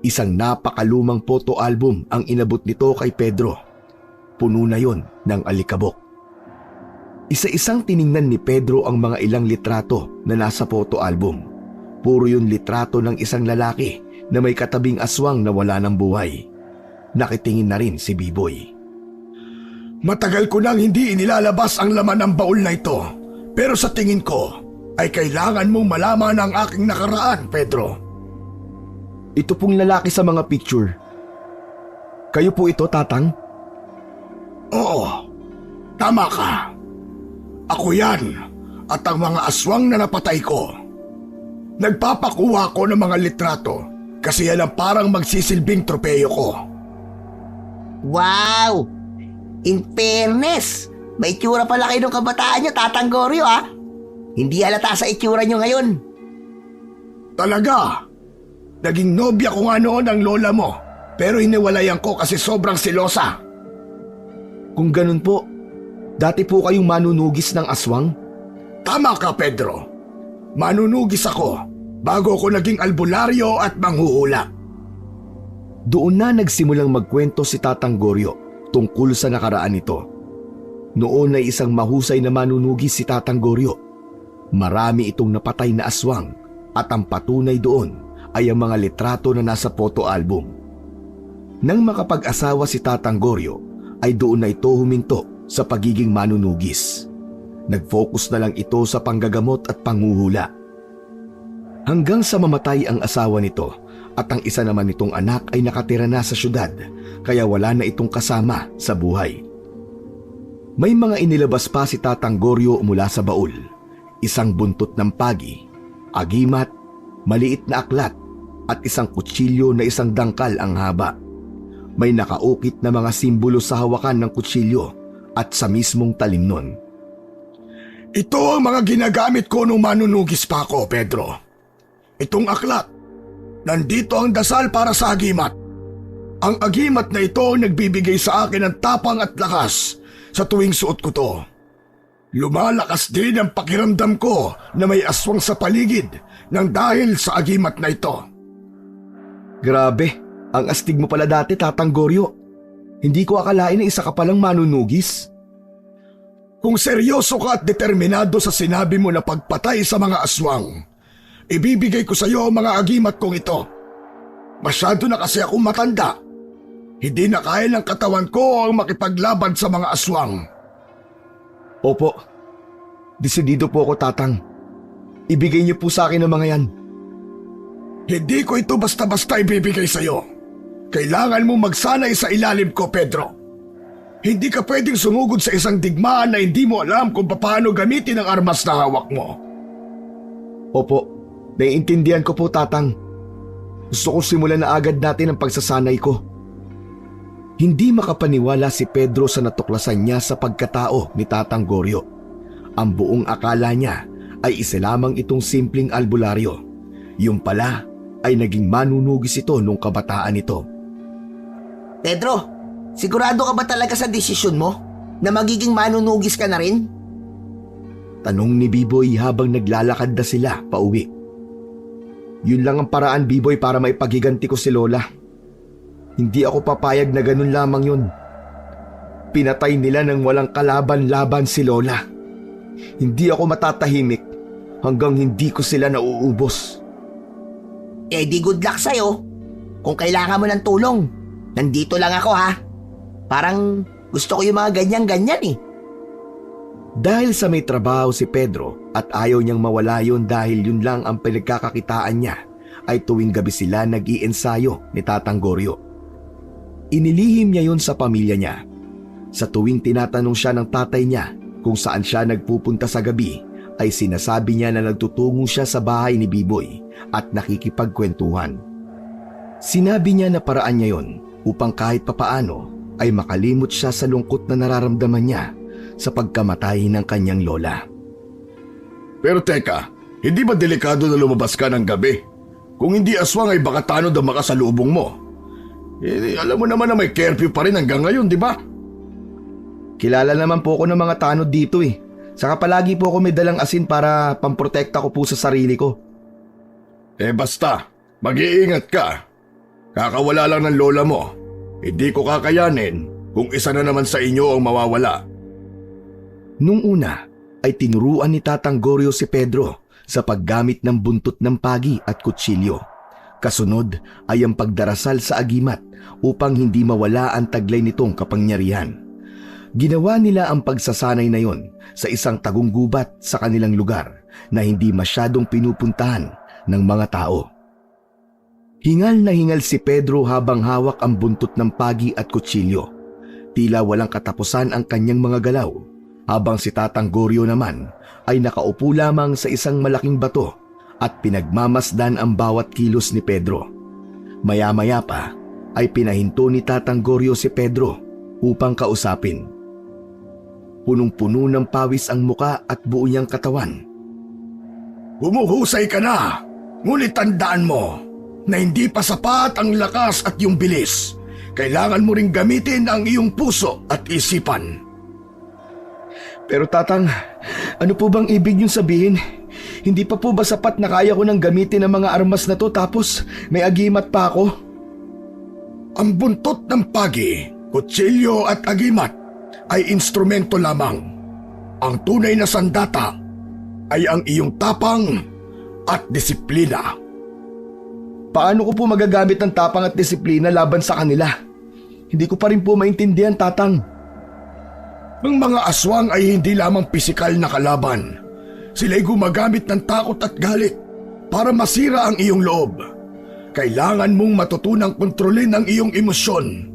Isang napakalumang photo album ang inabot nito kay Pedro. Puno na yon ng alikabok. Isa-isang tiningnan ni Pedro ang mga ilang litrato na nasa photo album. Puro yun litrato ng isang lalaki na may katabing aswang na wala ng buhay. Nakitingin na rin si Biboy. Matagal ko nang hindi inilalabas ang laman ng baul na ito. Pero sa tingin ko, ay kailangan mong malaman ang aking nakaraan, Pedro. Ito pong lalaki sa mga picture. Kayo po ito, Tatang? Oo, tama ka. Ako yan at ang mga aswang na napatay ko. Nagpapakuha ko ng mga litrato kasi yan ang parang magsisilbing tropeyo ko. Wow! In fairness, may itsura pala kayo ng kabataan nyo, Tatang Goryo, ha? Hindi halata sa itsura nyo ngayon. Talaga? Naging nobya ko nga noon ang lola mo, pero hiniwalayan ko kasi sobrang silosa. Kung ganun po, dati po kayong manunugis ng aswang? Tama ka, Pedro. Manunugis ako bago ako naging albularyo at manghuhula. Doon na nagsimulang magkwento si Tatang Goryo tungkol sa nakaraan nito. Noon ay isang mahusay na manunugis si Tatang Goryo. Marami itong napatay na aswang at ang patunay doon ay ang mga litrato na nasa photo album. Nang makapag-asawa si Tatang Goryo, ay doon na ito huminto sa pagiging manunugis. Nag-focus na lang ito sa panggagamot at panghuhula. Hanggang sa mamatay ang asawa nito at ang isa naman nitong anak ay nakatira na sa syudad kaya wala na itong kasama sa buhay. May mga inilabas pa si Tatang Goryo mula sa baul. Isang buntot ng pagi, agimat, maliit na aklat at isang kutsilyo na isang dangkal ang haba. May nakaukit na mga simbolo sa hawakan ng kutsilyo at sa mismong talim nun. Ito ang mga ginagamit ko nung manunugis pa ako, Pedro. Itong aklat. Nandito ang dasal para sa agimat. Ang agimat na ito nagbibigay sa akin ng tapang at lakas sa tuwing suot ko to. Lumalakas din ang pakiramdam ko na may aswang sa paligid nang dahil sa agimat na ito. Grabe, ang astig mo pala dati, Tatang Goryo. Hindi ko akalain na isa ka palang manunugis. Kung seryoso ka at determinado sa sinabi mo na pagpatay sa mga aswang, ibibigay ko sa iyo ang mga agimat kong ito. Masyado na kasi akong matanda. Hindi na kaya ng katawan ko ang makipaglaban sa mga aswang. Opo, desidido po ako, Tatang. Ibigay niyo po sa akin ang mga yan. Hindi ko ito basta-basta ibibigay sa iyo. Kailangan mo magsanay sa ilalim ko, Pedro. Hindi ka pwedeng sumugod sa isang digmaan na hindi mo alam kung paano gamitin ang armas na hawak mo. Opo, naiintindihan ko po, Tatang. Gusto ko simulan na agad natin ang pagsasanay ko. Hindi makapaniwala si Pedro sa natuklasan niya sa pagkatao ni Tatang Goryo. Ang buong akala niya ay isa lamang itong simpleng albularyo. Yung pala ay naging manunugis ito nung kabataan nito. Pedro, sigurado ka ba talaga sa desisyon mo na magiging manunugis ka na rin? Tanong ni Biboy habang naglalakad na sila pauwi. Yun lang ang paraan, Biboy, para maipagiganti ko si Lola. Hindi ako papayag na ganun lamang yun. Pinatay nila nang walang kalaban-laban si Lola. Hindi ako matatahimik hanggang hindi ko sila nauubos. Eh di good luck sa'yo. Kung kailangan mo ng tulong, nandito lang ako, ha. Parang gusto ko yung mga ganyan-ganyan eh. Dahil sa may trabaho si Pedro at ayaw niyang mawala yun dahil yun lang ang pinagkakakitaan niya, ay tuwing gabi sila nag-iensayo ni Tatang Goryo. Inilihim niya yun sa pamilya niya. Sa tuwing tinatanong siya ng tatay niya kung saan siya nagpupunta sa gabi, ay sinasabi niya na nagtutungo siya sa bahay ni Biboy at nakikipagkwentuhan. Sinabi niya na paraan niya yon upang kahit papaano ay makalimot siya sa lungkot na nararamdaman niya sa pagkamatay ng kanyang lola. Pero teka, hindi ba delikado na lumabas ka ng gabi? Kung hindi aswang ay baka tanod ang makasalubong mo. Alam mo naman na may curfew pa rin hanggang ngayon, di ba? Kilala naman po ako ng mga tanod dito eh. Saka palagi po ako may dalang asin para pamprotekta ko po sa sarili ko. Basta, mag-iingat ka. Kakawala lang ng lola mo. Hindi ko kakayanin kung isa na naman sa inyo ang mawawala. Nung una ay tinuruan ni Tatang Goryo si Pedro sa paggamit ng buntot ng pagi at kutsilyo. Kasunod ay ang pagdarasal sa agimat upang hindi mawala ang taglay nitong kapangyarihan. Ginawa nila ang pagsasanay na yon sa isang tagong gubat sa kanilang lugar na hindi masyadong pinupuntahan ng mga tao. Hingal na hingal si Pedro habang hawak ang buntot ng pagi at kutsilyo. Tila walang katapusan ang kanyang mga galaw, habang si Tatang Goryo naman ay nakaupo lamang sa isang malaking bato at pinagmamasdan ang bawat kilos ni Pedro. Maya-maya pa ay pinahinto ni Tatang Goryo si Pedro upang kausapin. Punong-puno ng pawis ang muka at buo niyang katawan. Humuhusay ka na, ngunit tandaan mo na hindi pa sapat ang lakas at yung bilis. Kailangan mo ring gamitin ang iyong puso at isipan. Pero Tatang, ano po bang ibig niyong sabihin? Hindi pa po ba sapat na kaya ko nang gamitin ang mga armas na to tapos may agimat pa ako? Ang buntot ng pagi, kutsilyo at agimat ay instrumento lamang. Ang tunay na sandata ay ang iyong tapang at disiplina. Paano ko po magagamit ng tapang at disiplina laban sa kanila? Hindi ko pa rin po maintindihan, Tatang. Ang mga aswang ay hindi lamang pisikal na kalaban. Sila'y gumagamit ng takot at galit para masira ang iyong loob. Kailangan mong matutunang kontrolin ang iyong emosyon.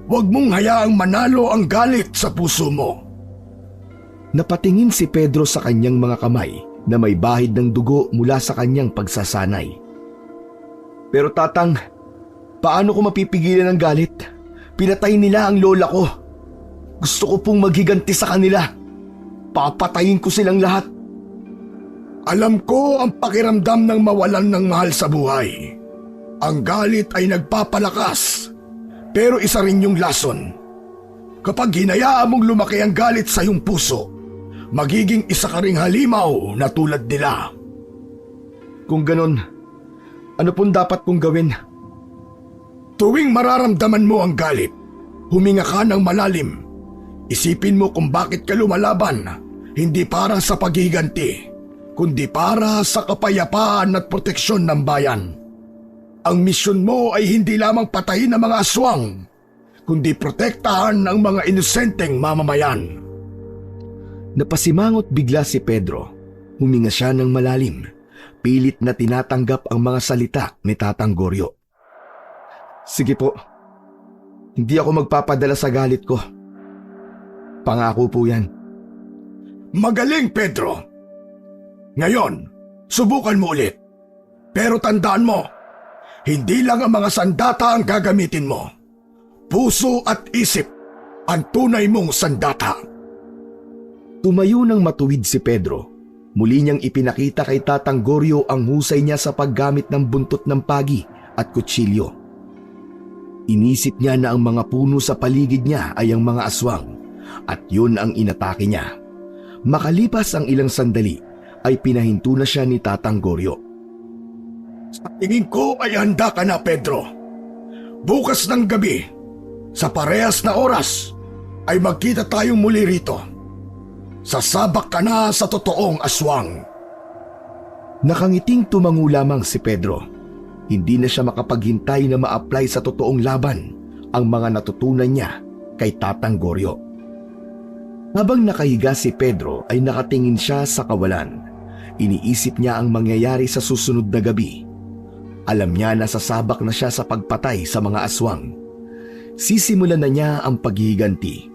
Huwag mong hayaang manalo ang galit sa puso mo. Napatingin si Pedro sa kanyang mga kamay na may bahid ng dugo mula sa kanyang pagsasanay. Pero Tatang, paano ko mapipigilan ang galit? Pinatay nila ang lola ko. Gusto ko pong maghiganti sa kanila. Papatayin ko silang lahat. Alam ko ang pakiramdam ng mawalan ng mahal sa buhay. Ang galit ay nagpapalakas, pero isa rin yung lason. Kapag hinayaan mong lumaki ang galit sa iyong puso, magiging isa ka ring halimaw na tulad nila. Kung ganon, ano pong dapat kong gawin? Tuwing mararamdaman mo ang galit, huminga ka ng malalim. Isipin mo kung bakit ka lumalaban, hindi para sa paghiganti, kundi para sa kapayapaan at proteksyon ng bayan. Ang misyon mo ay hindi lamang patayin ang mga aswang, kundi protektahan ang mga inosenteng mamamayan. Napasimangot bigla si Pedro. Huminga siya ng malalim. Pilit na tinatanggap ang mga salita ni Tatang Goryo. Sige po. Hindi ako magpapadala sa galit ko. Pangako po yan. Magaling, Pedro. Ngayon, subukan mo ulit. Pero tandaan mo, hindi lang ang mga sandata ang gagamitin mo. Puso at isip ang tunay mong sandata. Tumayo ng matuwid si Pedro. Muli niyang ipinakita kay Tatang Goryo ang husay niya sa paggamit ng buntot ng pagi at kutsilyo. Inisip niya na ang mga puno sa paligid niya ay ang mga aswang at yun ang inatake niya. Makalipas ang ilang sandali ay pinahinto na siya ni Tatang Goryo. Sa tingin ko ay handa ka na, Pedro. Bukas ng gabi, sa parehas na oras, ay magkita tayong muli rito. Sasabak ka na sa totoong aswang. Nakangiting tumango lamang si Pedro. Hindi na siya makapaghintay na ma-apply sa totoong laban ang mga natutunan niya kay Tatang Goryo. Habang nakahiga si Pedro ay nakatingin siya sa kawalan. Iniisip niya ang mangyayari sa susunod na gabi. Alam niya na sasabak na siya sa pagpatay sa mga aswang. Sisimulan na niya ang paghihiganti.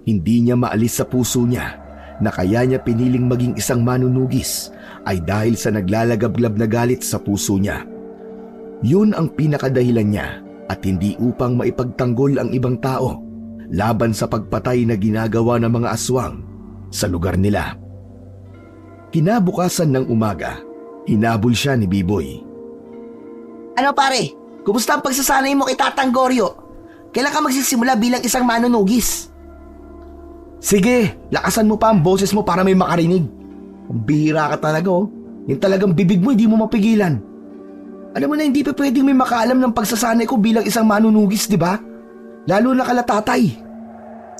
Hindi niya maalis sa puso niya na kaya niya piniling maging isang manunugis ay dahil sa naglalagablab na galit sa puso niya. Yun ang pinakadahilan niya at hindi upang maipagtanggol ang ibang tao laban sa pagpatay na ginagawa ng mga aswang sa lugar nila. Kinabukasan ng umaga, hinabol siya ni Biboy. Ano pare? Kumusta ang pagsasanay mo kay Tatang Goryo? Kailan ka magsisimula bilang isang manunugis? Sige, lakasan mo pa ang boses mo para may makarinig. Ang bihira ka talaga oh. Yung talagang bibig mo hindi mo mapigilan. Alam mo na hindi pa pwedeng may makaalam ng pagsasanay ko bilang isang manunugis, di ba? Lalo na kala tatay.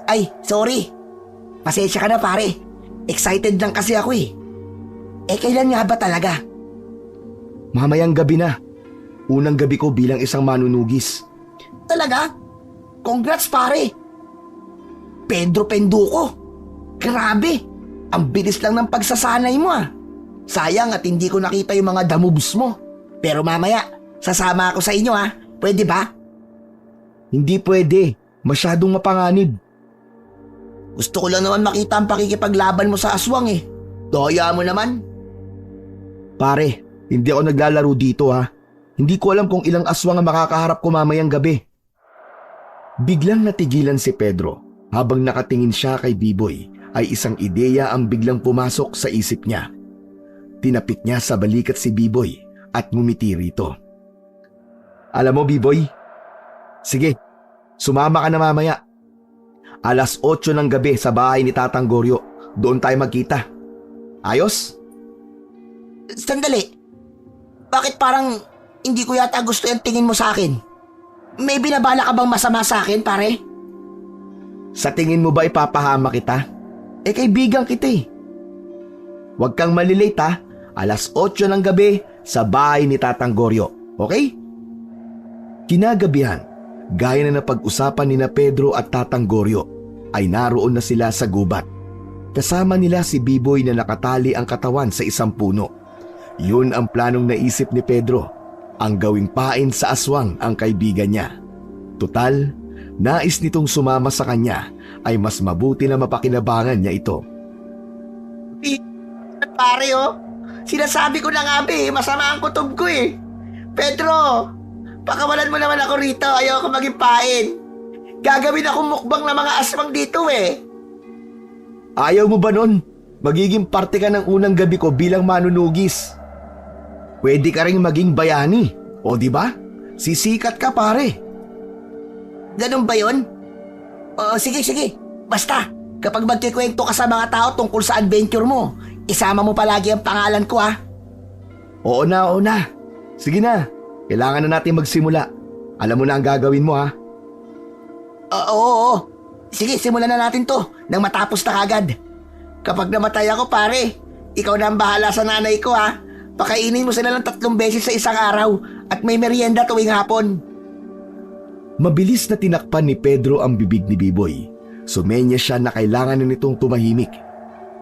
Ay, sorry. Pasensya ka na pare. Excited lang kasi ako eh. Kailan nga ba talaga? Mamayang gabi na. Unang gabi ko bilang isang manunugis. Talaga? Congrats pare. Pedro Penduko. Grabe. Ang bilis lang ng pagsasanay mo ah. Sayang at hindi ko nakita yung mga damoves mo. Pero mamaya, sasama ako sa inyo ah. Pwede ba? Hindi pwede. Masyadong mapanganib. Gusto ko lang naman makita ang pakikipaglaban mo sa aswang eh. Daya mo naman. Pare, hindi ako naglalaro dito ha. Hindi ko alam kung ilang aswang ang makakaharap ko mamayang gabi. Biglang natigilan si Pedro habang nakatingin siya kay Biboy ay isang ideya ang biglang pumasok sa isip niya. Tinapik niya sa balikat si Biboy at ngumiti rito. Alam mo Biboy, sige, sumama ka na mamaya. 8:00 ng gabi sa bahay ni Tatang Goryo. Doon tayo magkita. Ayos? Sandali. Bakit parang hindi ko yata gusto yung tingin mo sa akin? May binabala ka bang masama sa akin, pare? Sa tingin mo ba ipapahama kita? Kaibigan kita eh. Huwag kang malilate ha. 8:00 ng gabi sa bahay ni Tatang Goryo. Okay? Kinagabihan, gaya na napag-usapan ni na Pedro at Tatang Goryo, ay naroon na sila sa gubat. Kasama nila si Biboy na nakatali ang katawan sa isang puno. Yun ang planong naisip ni Pedro, ang gawing pain sa aswang ang kaibigan niya. Tutal, nais nitong sumama sa kanya ay mas mabuti na mapakinabangan niya ito. Pare oh, sinasabi ko na nga masama ang kutob ko eh. Pedro, pakawalan mo naman ako rito, ayoko maging pain. Gagawin akong mukbang ng mga aswang dito eh. Ayaw mo ba nun? Magiging parte ka ng unang gabi ko bilang manunugis. Pwede ka rin maging bayani. O di ba? Sisikat ka pare. Ganun ba yun? Sige. Basta, kapag magkikwento ka sa mga tao tungkol sa adventure mo, isama mo palagi ang pangalan ko ah. Oo na. Sige na. Kailangan na natin magsimula. Alam mo na ang gagawin mo ha. Oo. Sige, simulan na natin to nang matapos na kagad. Kapag namatay ako pare, ikaw na ang bahala sa nanay ko ha. Pakainin mo sila ng 3 beses sa isang araw at may merienda tuwing hapon. Mabilis na tinakpan ni Pedro ang bibig ni Biboy. Sumenya siya na kailangan na nitong tumahimik.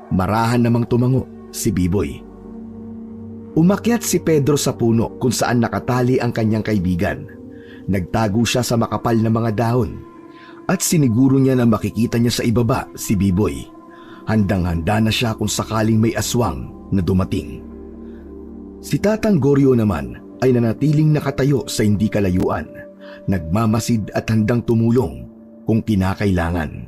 Marahan namang tumango si Biboy. Umakyat si Pedro sa puno kung saan nakatali ang kanyang kaibigan. Nagtago siya sa makapal na mga dahon at siniguro niya na makikita niya sa ibaba si Biboy. Handang-handa na siya kung sakaling may aswang na dumating. Si Tatang Goryo naman ay nanatiling nakatayo sa hindi kalayuan, nagmamasid at handang tumulong kung kinakailangan.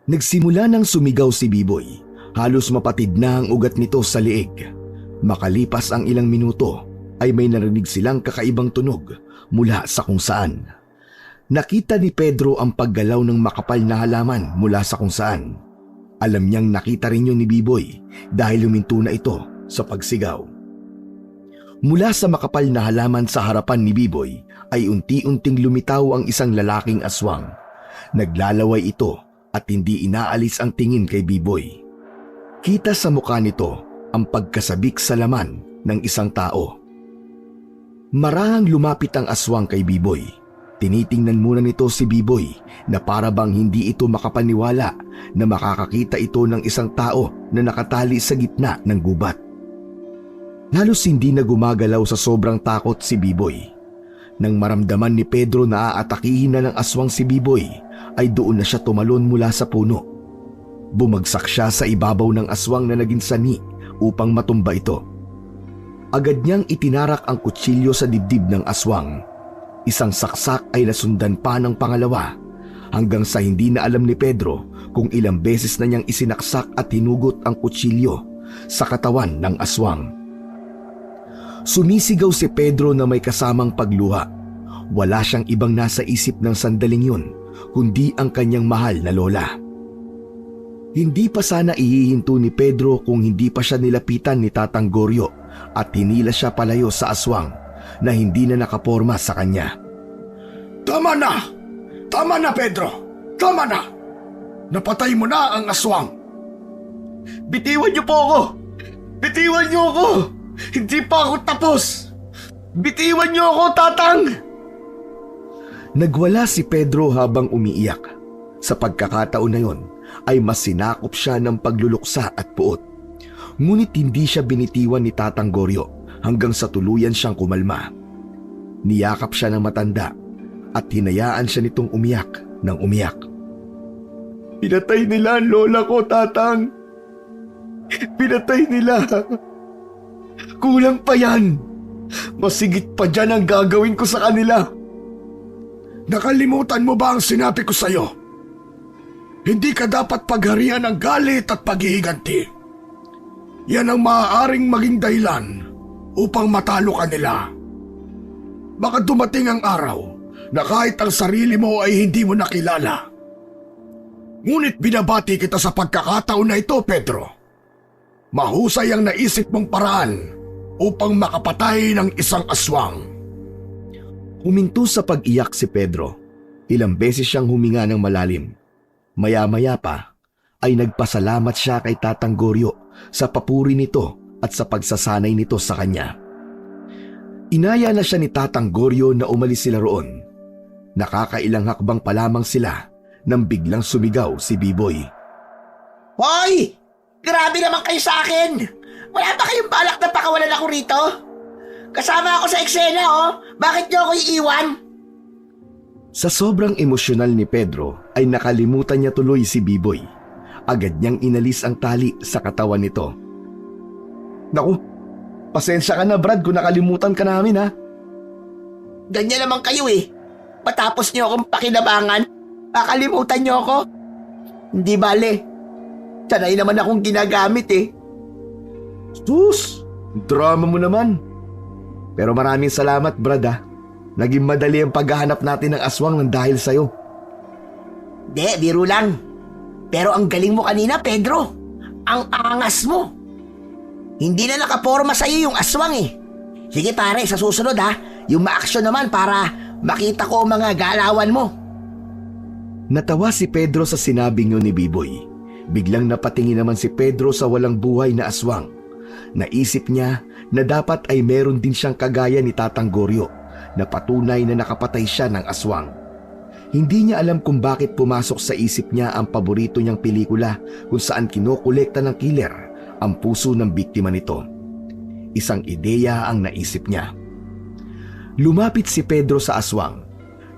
Nagsimula nang sumigaw si Biboy, halos mapatid na ang ugat nito sa liig. Makalipas ang ilang minuto ay may narinig silang kakaibang tunog mula sa kung saan. Nakita ni Pedro ang paggalaw ng makapal na halaman mula sa kung saan. Alam niyang nakita rin yun ni Biboy dahil huminto na ito sa pagsigaw. Mula sa makapal na halaman sa harapan ni Biboy ay unti-unting lumitaw ang isang lalaking aswang. Naglalaway ito at hindi inaalis ang tingin kay Biboy. Kita sa mukha nito ang pagkasabik sa laman ng isang tao. Marahang lumapit ang aswang kay Biboy. Tinitingnan muna nito si Biboy na para bang hindi ito makapaniwala na makakakita ito ng isang tao na nakatali sa gitna ng gubat. Halos hindi na gumagalaw sa sobrang takot si Biboy. Nang maramdaman ni Pedro na aatakihin na ng aswang si Biboy, ay doon na siya tumalon mula sa puno. Bumagsak siya sa ibabaw ng aswang na naging sani upang matumba ito. Agad niyang itinarak ang kutsilyo sa dibdib ng aswang. Isang saksak ay nasundan pa ng pangalawa hanggang sa hindi na alam ni Pedro kung ilang beses na niyang isinaksak at hinugot ang kutsilyo sa katawan ng aswang. Sumisigaw si Pedro na may kasamang pagluha. Wala siyang ibang nasa isip ng sandaling yun kundi ang kanyang mahal na lola. Hindi pa sana ihihinto ni Pedro kung hindi pa siya nilapitan ni Tatang Goryo at hinila siya palayo sa aswang na hindi na nakaporma sa kanya. Tama na! Tama na, Pedro! Tama na! Napatay mo na ang aswang! Bitiwan niyo po ako! Bitiwan niyo ako! Hindi pa ako tapos! Bitiwan niyo ako, Tatang! Nagwala si Pedro habang umiiyak. Sa pagkakataon na yon ay mas sinakop siya ng pagluluksa at puot. Ngunit hindi siya binitiwan ni Tatang Goryo hanggang sa tuluyan siyang kumalma. Niyakap siya ng matanda at hinayaan siya nitong umiyak ng umiyak. Pinatay nila ang lola ko, Tatang. Pinatay nila. Kulang pa yan. Masigit pa dyan ang gagawin ko sa kanila. Nakalimutan mo ba ang sinabi ko sa'yo? Hindi ka dapat pagharian ng galit at paghihiganti. Yan ang maaaring maging dahilan upang matalo ka nila. Baka dumating ang araw na kahit ang sarili mo ay hindi mo nakilala. Ngunit binabati kita sa pagkakataon na ito, Pedro. Mahusay ang naisip mong paraan upang makapatay ng isang aswang. Huminto sa pag-iyak si Pedro. Ilang beses siyang huminga ng malalim. Maya-maya pa ay nagpasalamat siya kay Tatang Goryo sa papuri nito at sa pagsasanay nito sa kanya. Inaya na siya ni Tatang Goryo na umalis sila roon. Nakakailang hakbang pa lamang sila nang biglang sumigaw si Biboy. Hoy! Grabe naman kayo sa akin! Wala ba kayong balak na pakawalan ako rito? Kasama ako sa eksena, oh! Bakit niyo ako iiwan? Sa sobrang emosyonal ni Pedro ay nakalimutan niya tuloy si Biboy. Agad niyang inalis ang tali sa katawan nito. Naku, pasensya ka na, Brad, kung nakalimutan ka namin, ha? Ganyan naman kayo eh. Patapos niyo akong pakinabangan, kakalimutan niyo ako. Hindi bale. Sanay naman akong ginagamit eh. Sus! Drama mo naman. Pero maraming salamat, Brad, ha? Naging madali ang paghahanap natin ng aswang ng dahil sa'yo. De, biro lang. Pero ang galing mo kanina, Pedro. Ang angas mo. Hindi na nakaporma sa'yo yung aswang eh. Sige pare, sa susunod ha, yung ma-action naman para makita ko ang mga galawan mo. Natawa si Pedro sa sinabing yun ni Biboy. Biglang napatingin naman si Pedro sa walang buhay na aswang. Naisip niya na dapat ay meron din siyang kagaya ni Tatang Goryo na patunay na nakapatay siya ng aswang. Hindi niya alam kung bakit pumasok sa isip niya ang paborito niyang pelikula kung saan kinokolekta ng killer ang puso ng biktima nito. Isang ideya ang naisip niya. Lumapit si Pedro sa aswang.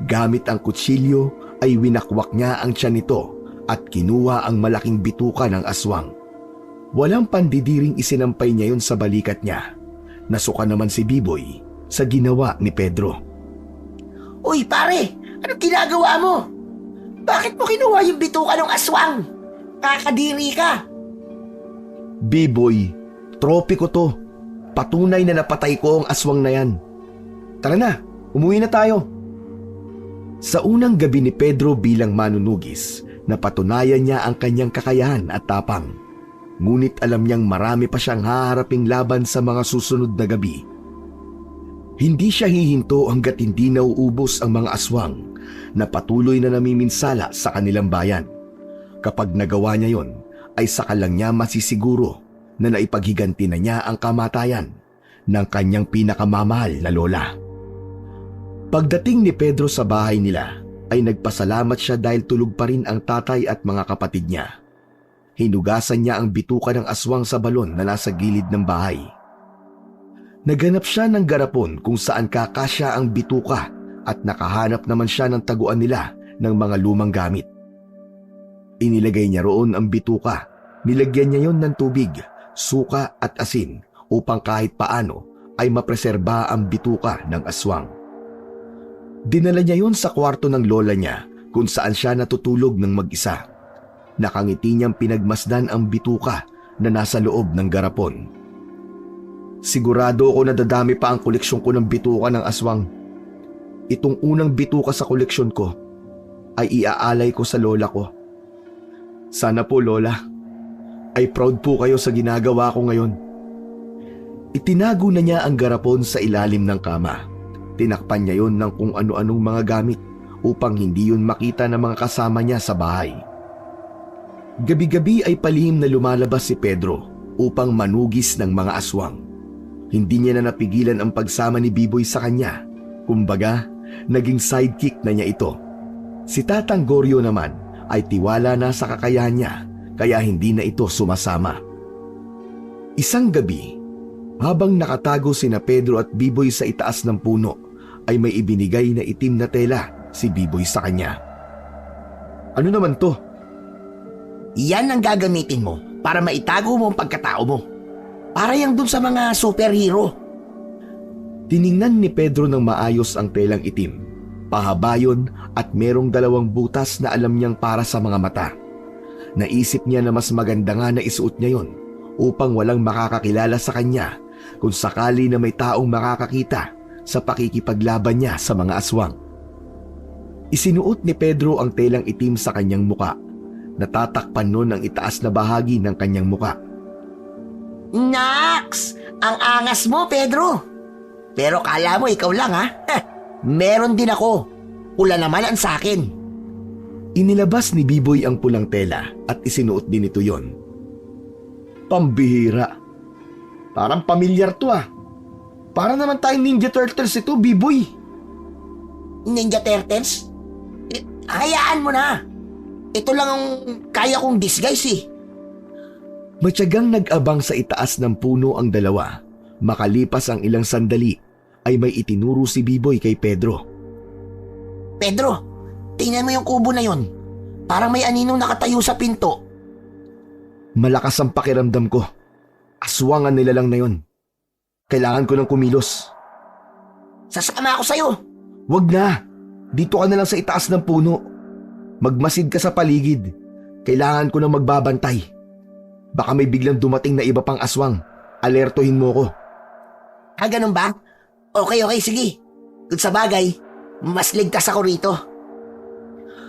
Gamit ang kutsilyo ay winakwak niya ang tiyan nito at kinuha ang malaking bituka ng aswang. Walang pandidiring isinampay niya yon sa balikat niya. Nasuka naman si Biboy sa ginawa ni Pedro. Uy pare, anong ginagawa mo? Bakit mo kinuha yung bituka ng aswang? Kakadiri ka. Biboy, tropi ko to. Patunay na napatay ko ang aswang na yan. Tara na, umuwi na tayo. Sa unang gabi ni Pedro bilang manunugis, napatunayan niya ang kanyang kakayahan at tapang. Ngunit alam niyang marami pa siyang haharaping laban sa mga susunod na gabi. Hindi siya hihinto hanggat hindi nauubos ang mga aswang na patuloy na namiminsala sa kanilang bayan. Kapag nagawa niya yon, ay saka lang niya masisiguro na naipaghiganti na niya ang kamatayan ng kanyang pinakamamahal na lola. Pagdating ni Pedro sa bahay nila, ay nagpasalamat siya dahil tulog pa rin ang tatay at mga kapatid niya. Hinugasan niya ang bituka ng aswang sa balon na nasa gilid ng bahay. Naghanap siya ng garapon kung saan kakasya ang bituka at nakahanap naman siya ng taguan nila ng mga lumang gamit. Inilagay niya roon ang bituka. Nilagyan niya yon ng tubig, suka at asin upang kahit paano ay mapreserba ang bituka ng aswang. Dinala niya yon sa kwarto ng lola niya kung saan siya natutulog ng mag-isa. Nakangiti niyang pinagmasdan ang bituka na nasa loob ng garapon. Sigurado ako na dadami pa ang koleksyon ko ng bituka ng aswang. Itong unang bituka sa koleksyon ko ay iaalay ko sa lola ko. Sana po, Lola, ay proud po kayo sa ginagawa ko ngayon. Itinago na niya ang garapon sa ilalim ng kama. Tinakpan niya yon ng kung ano-anong mga gamit upang hindi yun makita ng mga kasama niya sa bahay. Gabi-gabi ay palihim na lumalabas si Pedro upang manugis ng mga aswang. Hindi niya na napigilan ang pagsama ni Biboy sa kanya. Kumbaga, naging sidekick na niya ito. Si Tatang Goryo naman ay tiwala na sa kakayahan niya kaya hindi na ito sumasama. Isang gabi, habang nakatago sina Pedro at Biboy sa itaas ng puno, ay may ibinigay na itim na tela si Biboy sa kanya. Ano naman to? Yan ang gagamitin mo para maitago mo ang pagkatao mo. Para yang dun sa mga superhero. Tiningnan ni Pedro ng maayos ang telang itim. Pahaba yun at merong 2 butas na alam niyang para sa mga mata. Naisip niya na mas maganda nga na isuot niya yon upang walang makakakilala sa kanya kung sakali na may taong makakakita sa pakikipaglaban niya sa mga aswang. Isinuot ni Pedro ang telang itim sa kanyang muka. Natatakpan nun ang itaas na bahagi ng kanyang muka. Naks! Ang angas mo, Pedro! Pero kala mo ikaw lang, ha? Meron din ako. Pula naman ang sakin. Inilabas ni Biboy ang pulang tela at isinuot din ito yon. Pambihira. Parang pamilyar to ah. Para naman tayong Ninja Turtles ito, Biboy. Ninja Turtles? Hayaan mo na. Ito lang ang kaya kong disguise eh. Matyagang nag-abang sa itaas ng puno ang dalawa. Makalipas ang ilang sandali, ay may itinuro si Biboy kay Pedro. Pedro, tingnan mo yung kubo na yon. Parang may aninong nakatayo sa pinto. Malakas ang pakiramdam ko. Aswang ang nilalang na yon. Kailangan ko ng kumilos. Sasama ako sa'yo. Wag na. Dito ka na lang sa itaas ng puno. Magmasid ka sa paligid. Kailangan ko ng magbabantay. Baka may biglang dumating na iba pang aswang. Alertuhin mo ko. Ganun ba? Okay, sige. Kung sa bagay, mas ligtas ako rito.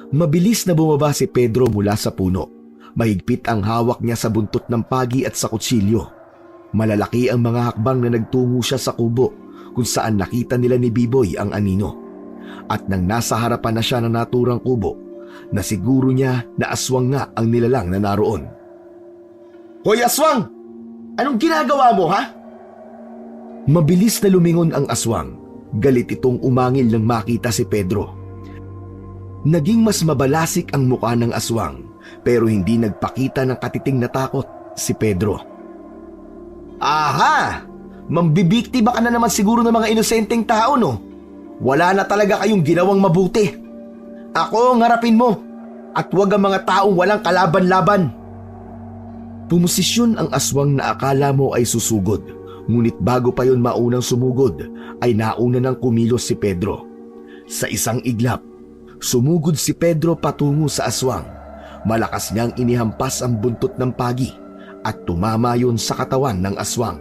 Mabilis na bumaba si Pedro mula sa puno. Mahigpit ang hawak niya sa buntot ng pagi at sa kutsilyo. Malalaki ang mga hakbang na nagtungo siya sa kubo kung saan nakita nila ni Biboy ang anino. At nang nasa harapan na siya ng naturang kubo, nasiguro niya na aswang nga ang nilalang na naroon. Hoy aswang! Anong ginagawa mo ha? Mabilis na lumingon ang aswang. Galit itong umangil nang makita si Pedro. Naging mas mabalasik ang mukha ng aswang pero hindi nagpakita ng katiting na takot si Pedro. Aha! Mambibiktima ka na naman siguro ng mga inosenteng tao, no? Wala na talaga kayong ginawang mabuti. Ako ang harapin mo at huwag ang mga taong walang kalaban-laban. Pumosisyon ang aswang na akala mo ay susugod. Ngunit bago pa yon maunang sumugod, ay nauna nang kumilos si Pedro. Sa isang iglap, sumugod si Pedro patungo sa aswang. Malakas niyang inihampas ang buntot ng pagi at tumama yon sa katawan ng aswang.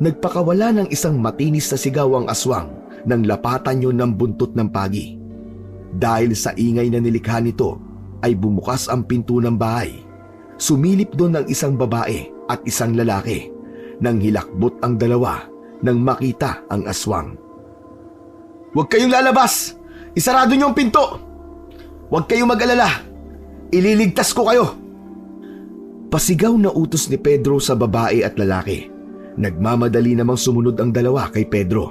Nagpakawala ng isang matinis na sigaw ang aswang nang lapatan yon ng buntot ng pagi. Dahil sa ingay na nilikha nito, ay bumukas ang pinto ng bahay. Sumilip doon ang isang babae at isang lalaki. Nang hilakbot ang dalawa nang makita ang aswang. Huwag kayong lalabas! Isarado niyo ang pinto! Huwag kayong mag-alala! Ililigtas ko kayo! Pasigaw na utos ni Pedro sa babae at lalaki. Nagmamadali namang sumunod ang dalawa kay Pedro.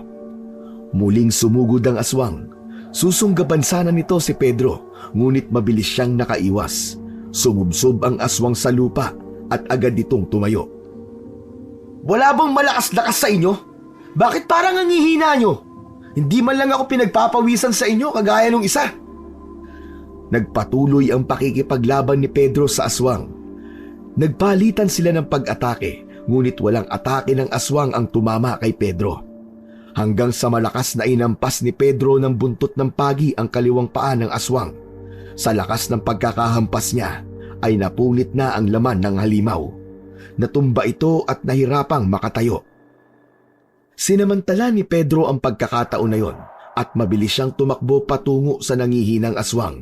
Muling sumugod ang aswang. Susunggaban sana nito si Pedro, ngunit mabilis siyang nakaiwas. Sumubsob ang aswang sa lupa at agad itong tumayo. Wala bang malakas-lakas sa inyo? Bakit parang ang hihina nyo? Hindi man lang ako pinagpapawisan sa inyo kagaya nung isa. Nagpatuloy ang pakikipaglaban ni Pedro sa aswang. Nagpalitan sila ng pag-atake, ngunit walang atake ng aswang ang tumama kay Pedro. Hanggang sa malakas na inampas ni Pedro ng buntot ng pagi ang kaliwang paa ng aswang. Sa lakas ng pagkakahampas niya ay napunit na ang laman ng halimaw. Natumba ito at nahirapang makatayo. Sinamantala ni Pedro ang pagkakataon na yon at mabilis siyang tumakbo patungo sa nangihinang aswang.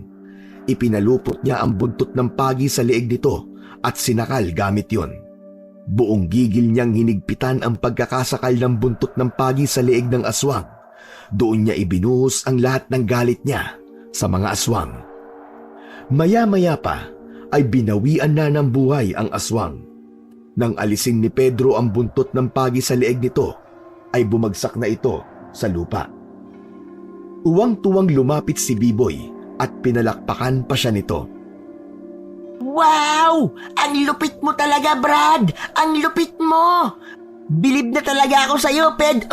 Ipinalupot niya ang buntot ng pagi sa leeg nito at sinakal gamit yon. Buong gigil niyang hinigpitan ang pagkakasakal ng buntot ng pagi sa leeg ng aswang. Doon niya ibinuhos ang lahat ng galit niya sa mga aswang. Maya-maya pa ay binawian na ng buhay ang aswang. Nang alisin ni Pedro ang buntot ng pagi sa leeg nito, ay bumagsak na ito sa lupa. Uwang-tuwang lumapit si Biboy at pinalakpakan pa siya nito. Wow! Ang lupit mo talaga, Brad! Ang lupit mo! Bilib na talaga ako sa'yo, Ped!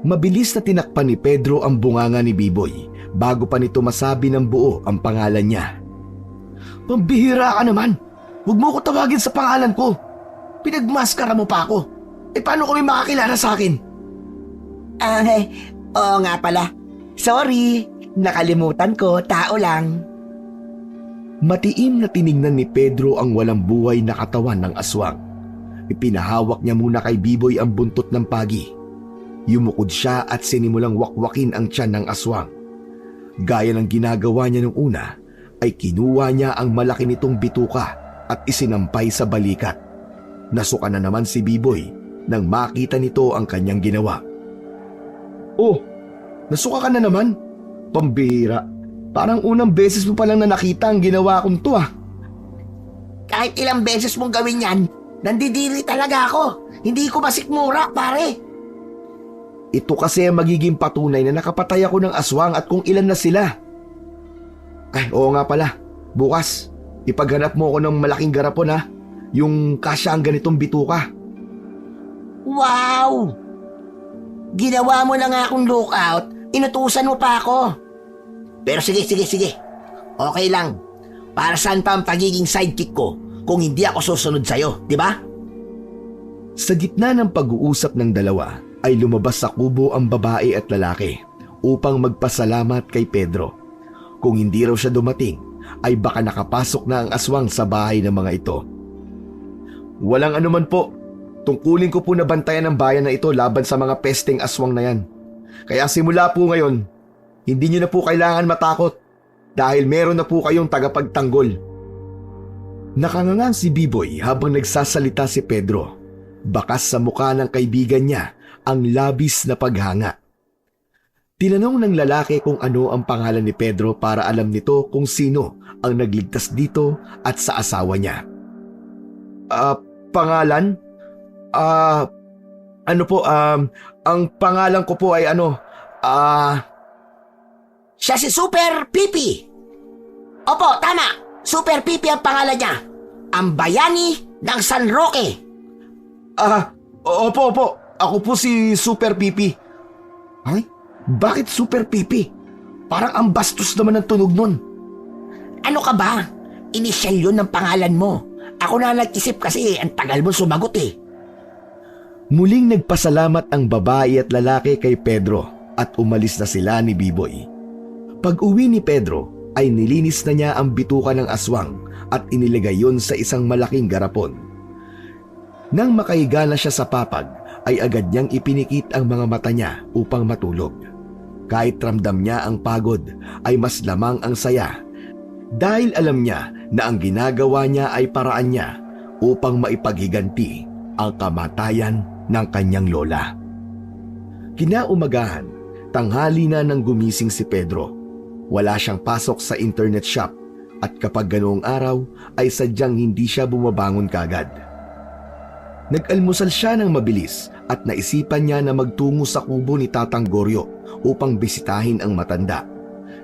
Mabilis na tinakpan ni Pedro ang bunganga ni Biboy bago pa nito masabi ng buo ang pangalan niya. Pambihira ka naman! Huwag mo ko tawagin sa pangalan ko! Pinagmaskara mo pa ako! Paano kami makakilala sa akin? Oo nga pala. Sorry, nakalimutan ko, tao lang. Matiim na tiningnan ni Pedro ang walang buhay na katawan ng aswang. Ipinahawak niya muna kay Biboy ang buntot ng pagi. Yumukod siya at sinimulang wakwakin ang tiyan ng aswang. Gaya ng ginagawa niya nung una, ay kinuha niya ang malaki nitong bituka at isinampay sa balikat. Nasuka na naman si Biboy nang makita nito ang kanyang ginawa. Oh, nasuka ka na naman? Pambihira. Parang unang beses mo palang na nakita ang ginawa kong to Kahit ilang beses mong gawin yan, nandidiri talaga ako. Hindi ko masikmura, pare. Ito kasi ang magiging patunay na nakapatay ako ng aswang at kung ilan na sila. Ay, oo nga pala. Bukas, ipaghanap mo ako ng malaking garapon yung kasya ang ganitong bituka. Wow! Ginawa mo na nga akong lookout, inutusan mo pa ako. Pero sige. Okay lang. Para saan pa ang pagiging sidekick ko kung hindi ako susunod sa'yo, di ba? Sa gitna ng pag-uusap ng dalawa ay lumabas sa kubo ang babae at lalaki upang magpasalamat kay Pedro. Kung hindi raw siya dumating, ay baka nakapasok na ang aswang sa bahay ng mga ito. Walang anuman po. Tungkulin ko po na bantayan ang bayan na ito laban sa mga pesteng aswang na yan. Kaya simula po ngayon, hindi nyo na po kailangan matakot dahil meron na po kayong tagapagtanggol. Nakangangang si Biboy habang nagsasalita si Pedro. Bakas sa mukha ng kaibigan niya ang labis na paghanga. Tinanong ng lalaki kung ano ang pangalan ni Pedro para alam nito kung sino ang nagligtas dito at sa asawa niya. Pangalan? Ang pangalan ko po ay Siya si Super Pipi. Opo, tama. Super Pipi ang pangalan niya. Ang bayani ng San Roque. Opo. Ako po si Super Pipi. Ay, bakit Super Pipi? Parang ang bastos naman ng tunog nun. Ano ka ba? Inisyal yun ng pangalan mo. Ako na nag-isip kasi ang tagal mo sumagot eh. Muling nagpasalamat ang babae at lalaki kay Pedro at umalis na sila ni Biboy. Pag-uwi ni Pedro ay nilinis na niya ang bituka ng aswang at inilagay yon sa isang malaking garapon. Nang makahiga na siya sa papag ay agad niyang ipinikit ang mga mata niya upang matulog. Kahit ramdam niya ang pagod ay mas lamang ang saya dahil alam niya na ang ginagawa niya ay paraan niya upang maipaghiganti ang kamatayan ng kanyang lola. Kinaumagahan, tanghali na nang gumising si Pedro. Wala siyang pasok sa internet shop at kapag ganoong araw ay sadyang hindi siya bumabangon kagad. Nag-almusal siya ng mabilis at naisipan niya na magtungo sa kubo ni Tatang Goryo upang bisitahin ang matanda.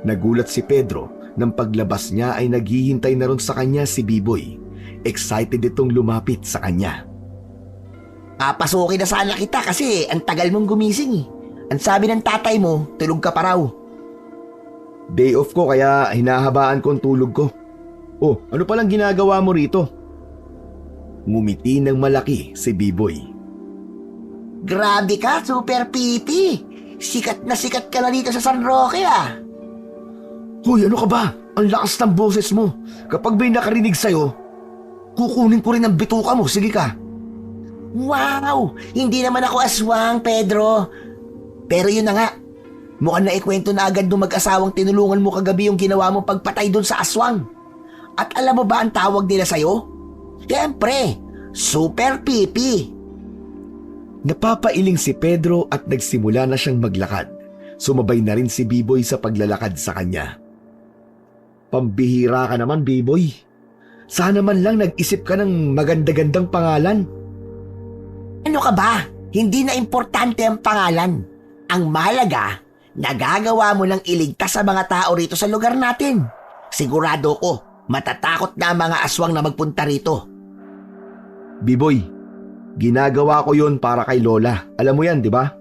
Nagulat si Pedro nang paglabas niya ay naghihintay na ron sa kanya si Biboy. Excited itong lumapit sa kanya. Papasukin na sana kita kasi ang tagal mong gumising eh. Ang sabi ng tatay mo, tulog ka pa raw. Day off ko kaya hinahabaan ko ang tulog ko. Oh, ano palang ginagawa mo rito? Ngumiti ng malaki si B-Boy. Grabe ka, Super Pipi. Sikat ka na dito sa San Roque ah. Hoy, ano ka ba? Ang lakas ng boses mo. Kapag may nakarinig sa'yo, kukunin ko rin ang bituka mo. Sige ka. Wow! Hindi naman ako aswang, Pedro. Pero yun na nga. Mukhang naikwento na agad nung mag-asawang tinulungan mo kagabi yung ginawa mo pagpatay dun sa aswang. At alam mo ba ang tawag nila sa'yo? Siyempre, Super Pipi. Napapailing si Pedro at nagsimula na siyang maglakad. Sumabay na rin si B-Boy sa paglalakad sa kanya. Pambihira ka naman, B-Boy. Sana man lang nag-isip ka ng maganda-gandang pangalan. Ano ka ba? Hindi na importante ang pangalan. Ang mahalaga, nagagawa mo lang iligtas sa mga tao rito sa lugar natin. Sigurado ko, matatakot na ang mga aswang na magpunta rito. B-Boy, ginagawa ko yun para kay Lola. Alam mo yan, di ba?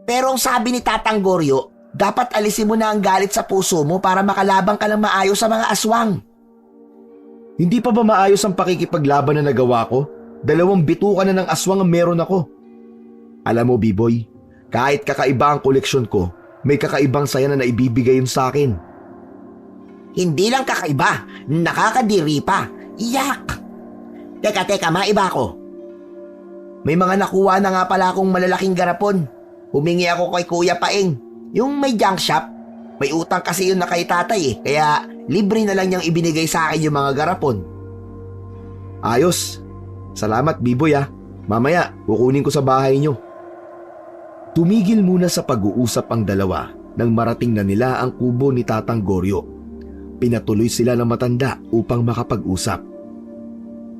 Pero ang sabi ni Tatang Goryo, dapat alisin mo na ang galit sa puso mo para makalabang ka ng maayos sa mga aswang. Hindi pa ba maayos ang pakikipaglaban na nagawa ko? 2 bituka na ng aswang ang meron ako. Alam mo, B-Boy, kahit kakaiba ang koleksyon ko, may kakaibang saya na naibibigay yun sa akin. Hindi lang kakaiba, nakakadiri pa. Iyak! Teka, maiba ko. May mga nakuha na nga pala akong malalaking garapon. Humingi ako kay Kuya Paeng, yung may junk shop. May utang kasi yun na kay tatay kaya libre na lang niyang ibinigay sa akin yung mga garapon. Ayos. Salamat, B-Boy ah. Mamaya, kukunin ko sa bahay niyo. Tumigil muna sa pag-uusap ang dalawa nang marating na nila ang kubo ni Tatang Goryo. Pinatuloy sila ng matanda upang makapag-usap.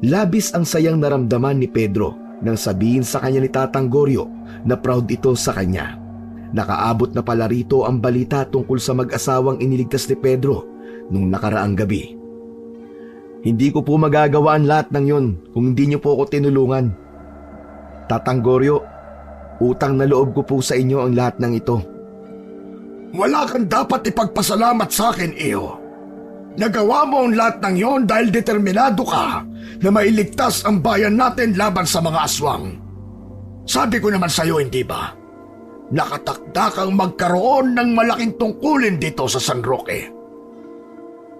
Labis ang sayang naramdaman ni Pedro nang sabihin sa kanya ni Tatang Goryo na proud ito sa kanya. Nakaabot na pala rito ang balita tungkol sa mag-asawang iniligtas ni Pedro nung nakaraang gabi. Hindi ko po magagawa ang lahat ng yun kung hindi niyo po ako tinulungan. Tatang Goryo, utang na loob ko po sa inyo ang lahat ng ito. Wala kang dapat ipagpasalamat sa akin, Iyo. Nagawa mo ang lahat ng yon dahil determinado ka na mailigtas ang bayan natin laban sa mga aswang. Sabi ko naman sa'yo, hindi ba? Nakatakda kang magkaroon ng malaking tungkulin dito sa San Roque.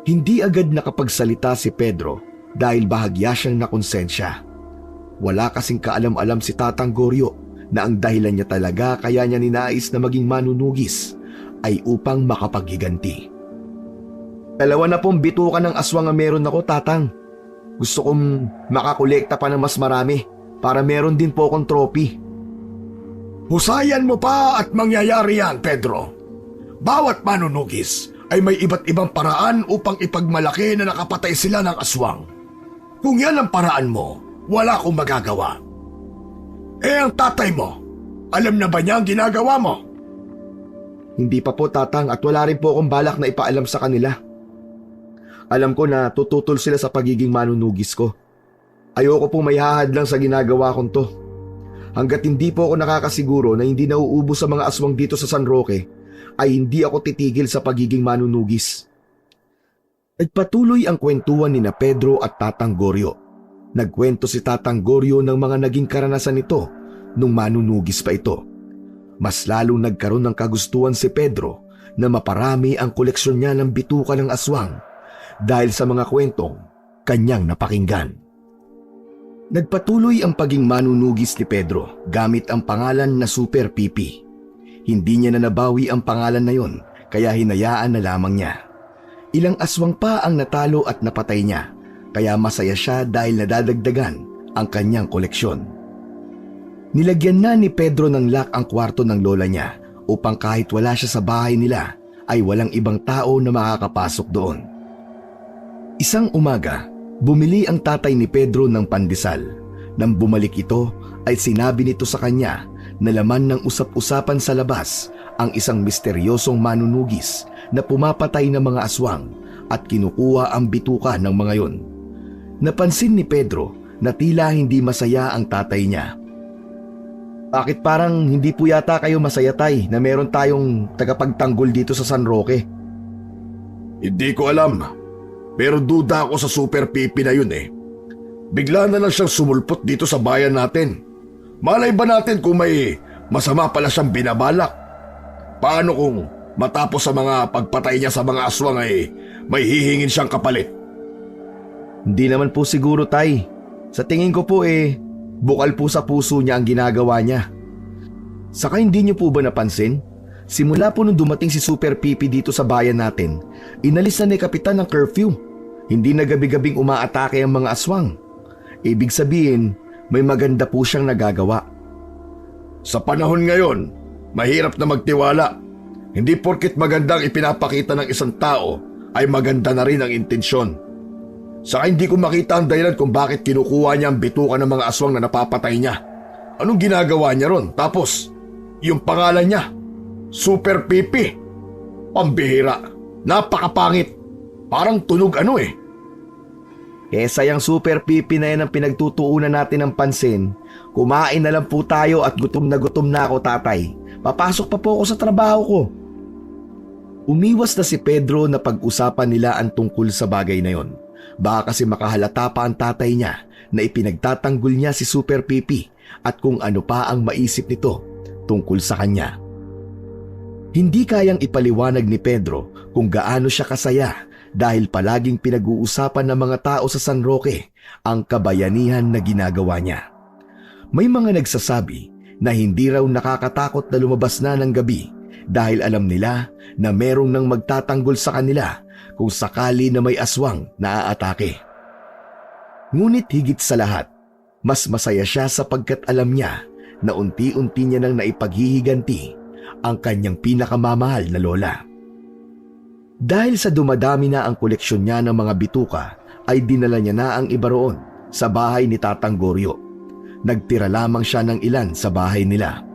Hindi agad nakapagsalita si Pedro dahil bahagya siyang nakonsensya. Wala kasing kaalam-alam si Tatang Goryo na ang dahilan niya talaga kaya niya ninais na maging manunugis ay upang makapaghiganti. 2 na pong bituka ng aswang ang meron ako, Tatang. Gusto kong makakolekta pa ng mas marami para meron din po akong trophy. Husayan mo pa at mangyayari yan, Pedro. Bawat manunugis ay may iba't ibang paraan upang ipagmalaki na nakapatay sila ng aswang. Kung yan ang paraan mo, wala akong magagawa. Ang tatay mo, alam na ba niya ang ginagawa mo? Hindi pa po, Tatang, at wala rin po akong balak na ipaalam sa kanila. Alam ko na tututol sila sa pagiging manunugis ko. Ayoko pong may hahadlang sa ginagawa kong to. Hanggat hindi po ako nakakasiguro na hindi nauubos sa mga aswang dito sa San Roque, ay hindi ako titigil sa pagiging manunugis. Nagpatuloy ang kwentuhan ni na Pedro at Tatang Goryo. Nagkwento si Tatang Goryo ng mga naging karanasan nito nung manunugis pa ito. Mas lalong nagkaroon ng kagustuhan si Pedro na maparami ang koleksyon niya ng bituka ng aswang dahil sa mga kwentong kanyang napakinggan. Nagpatuloy ang paging manunugis ni Pedro gamit ang pangalan na Super Pipi. Hindi niya na nabawi ang pangalan na yon kaya hinayaan na lamang niya. Ilang aswang pa ang natalo at napatay niya kaya masaya siya dahil nadadagdagan ang kanyang koleksyon. Nilagyan na ni Pedro ng lock ang kwarto ng lola niya upang kahit wala siya sa bahay nila ay walang ibang tao na makakapasok doon. Isang umaga, bumili ang tatay ni Pedro ng pandesal. Nang bumalik ito ay sinabi nito sa kanya na laman ng usap-usapan sa labas ang isang misteryosong manunugis na pumapatay ng mga aswang at kinukuha ang bituka ng mga yon. Napansin ni Pedro na tila hindi masaya ang tatay niya. Bakit parang hindi po yata kayo masaya, tay, na meron tayong tagapagtanggol dito sa San Roque? Hindi ko alam. Pero duda ako sa Super Pipi na yun eh. Bigla na lang siyang sumulpot dito sa bayan natin. Malay ba natin kung may masama pala siyang binabalak? Paano kung matapos sa mga pagpatay niya sa mga aswang ay may hihingin siyang kapalit? Hindi naman po siguro, Tay. Sa tingin ko po bukal po sa puso niya ang ginagawa niya. Saka hindi niyo po ba napansin? Simula po nung dumating si Super Pipi dito sa bayan natin, inalis na ni Kapitan ng curfew. Hindi na gabi-gabing umaatake ang mga aswang. Ibig sabihin, may maganda po siyang nagagawa. Sa panahon ngayon, mahirap na magtiwala. Hindi porkit magandang ipinapakita ng isang tao ay maganda na rin ang intensyon. Saka hindi ko makita ang dahilan kung bakit kinukuha niya ang bituka ng mga aswang na napapatay niya. Anong ginagawa niya ron? Tapos, yung pangalan niya, Super Pipi. Pambihira, napakapangit. Parang tunog Kesa yung Super Pipi na yan ang pinagtutuunan natin ng pansin, kumain na lang po tayo at gutom na ako, Tatay. Papasok pa po ako sa trabaho ko. Umiwas na si Pedro na pag-usapan nila ang tungkol sa bagay na yon. Baka kasi makahalata pa ang tatay niya na ipinagtatanggol niya si Super Pipi at kung ano pa ang maisip nito tungkol sa kanya. Hindi kayang ipaliwanag ni Pedro kung gaano siya kasaya dahil palaging pinag-uusapan ng mga tao sa San Roque ang kabayanihan na ginagawa niya. May mga nagsasabi na hindi raw nakakatakot na lumabas na ng gabi dahil alam nila na merong nang magtatanggol sa kanila kung sakali na may aswang na aatake. Ngunit higit sa lahat, mas masaya siya sapagkat alam niya na unti-unti niya nang naipaghihiganti ang kanyang pinakamamahal na lola. Dahil sa dumadami na ang koleksyon niya ng mga bituka, ay dinala niya na ang iba roon sa bahay ni Tatang Goryo. Nagtira lamang siya ng ilan sa bahay nila.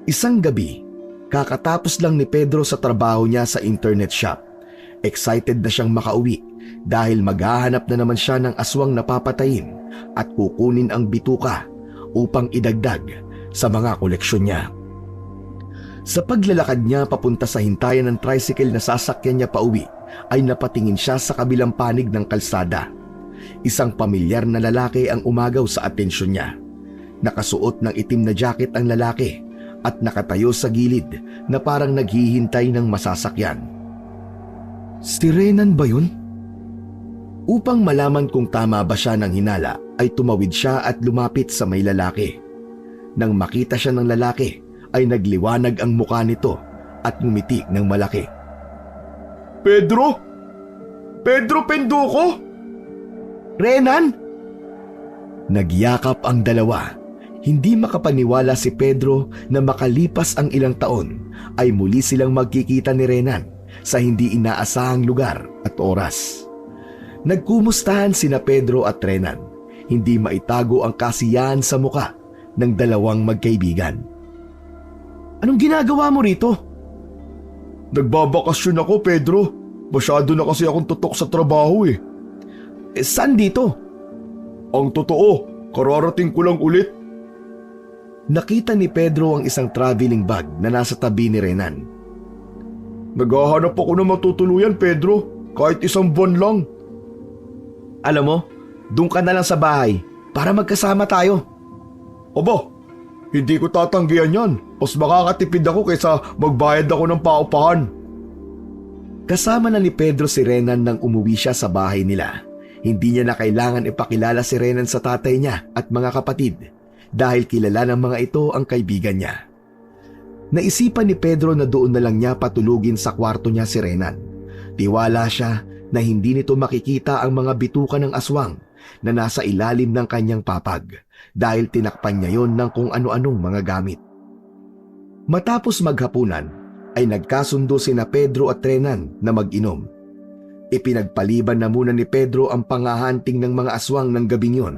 Isang gabi, kakatapos lang ni Pedro sa trabaho niya sa internet shop. Excited na siyang makauwi dahil maghahanap na naman siya ng aswang na papatayin at kukunin ang bituka upang idagdag sa mga koleksyon niya. Sa paglalakad niya papunta sa hintayan ng tricycle na sasakyan niya pauwi, ay napatingin siya sa kabilang panig ng kalsada. Isang pamilyar na lalaki ang umagaw sa atensyon niya. Nakasuot ng itim na jacket ang lalaki at nakatayo sa gilid na parang naghihintay ng masasakyan. Si Renan ba yun? Upang malaman kung tama ba siya ng hinala, ay tumawid siya at lumapit sa may lalaki. Nang makita siya ng lalaki, ay nagliwanag ang mukha nito at ngumiti ng malaki. Pedro? Pedro Penduko? Renan? Nagyakap ang dalawa. Hindi makapaniwala si Pedro na makalipas ang ilang taon ay muli silang magkikita ni Renan sa hindi inaasahang lugar at oras. Nagkumustahan sina Pedro at Renan. Hindi maitago ang kasiyahan sa muka ng dalawang magkaibigan. Anong ginagawa mo rito? Nagbabakasyon ako, Pedro. Masyado na kasi akong tutok sa trabaho Saan dito? Ang totoo, kararating ko lang ulit. Nakita ni Pedro ang isang traveling bag na nasa tabi ni Renan. Naghahanap ako ng matutuluyan, Pedro. Kahit isang buwan lang. Alam mo, doon ka na lang sa bahay para magkasama tayo. Aba, hindi ko tatanggihan yan. Mas makakatipid ako kaysa magbayad ako ng paupahan. Kasama na ni Pedro si Renan nang umuwi siya sa bahay nila. Hindi niya na kailangan ipakilala si Renan sa tatay niya at mga kapatid dahil kilala ng mga ito ang kaibigan niya. Naisipan ni Pedro na doon na lang niya patulugin sa kwarto niya si Renan. Tiwala siya na hindi nito makikita ang mga bituka ng aswang na nasa ilalim ng kanyang papag dahil tinakpan niya yon ng kung ano-anong mga gamit. Matapos maghapunan ay nagkasundo sina Pedro at Renan na mag-inom. Ipinagpaliban na muna ni Pedro ang pangahanting ng mga aswang ng gabing yon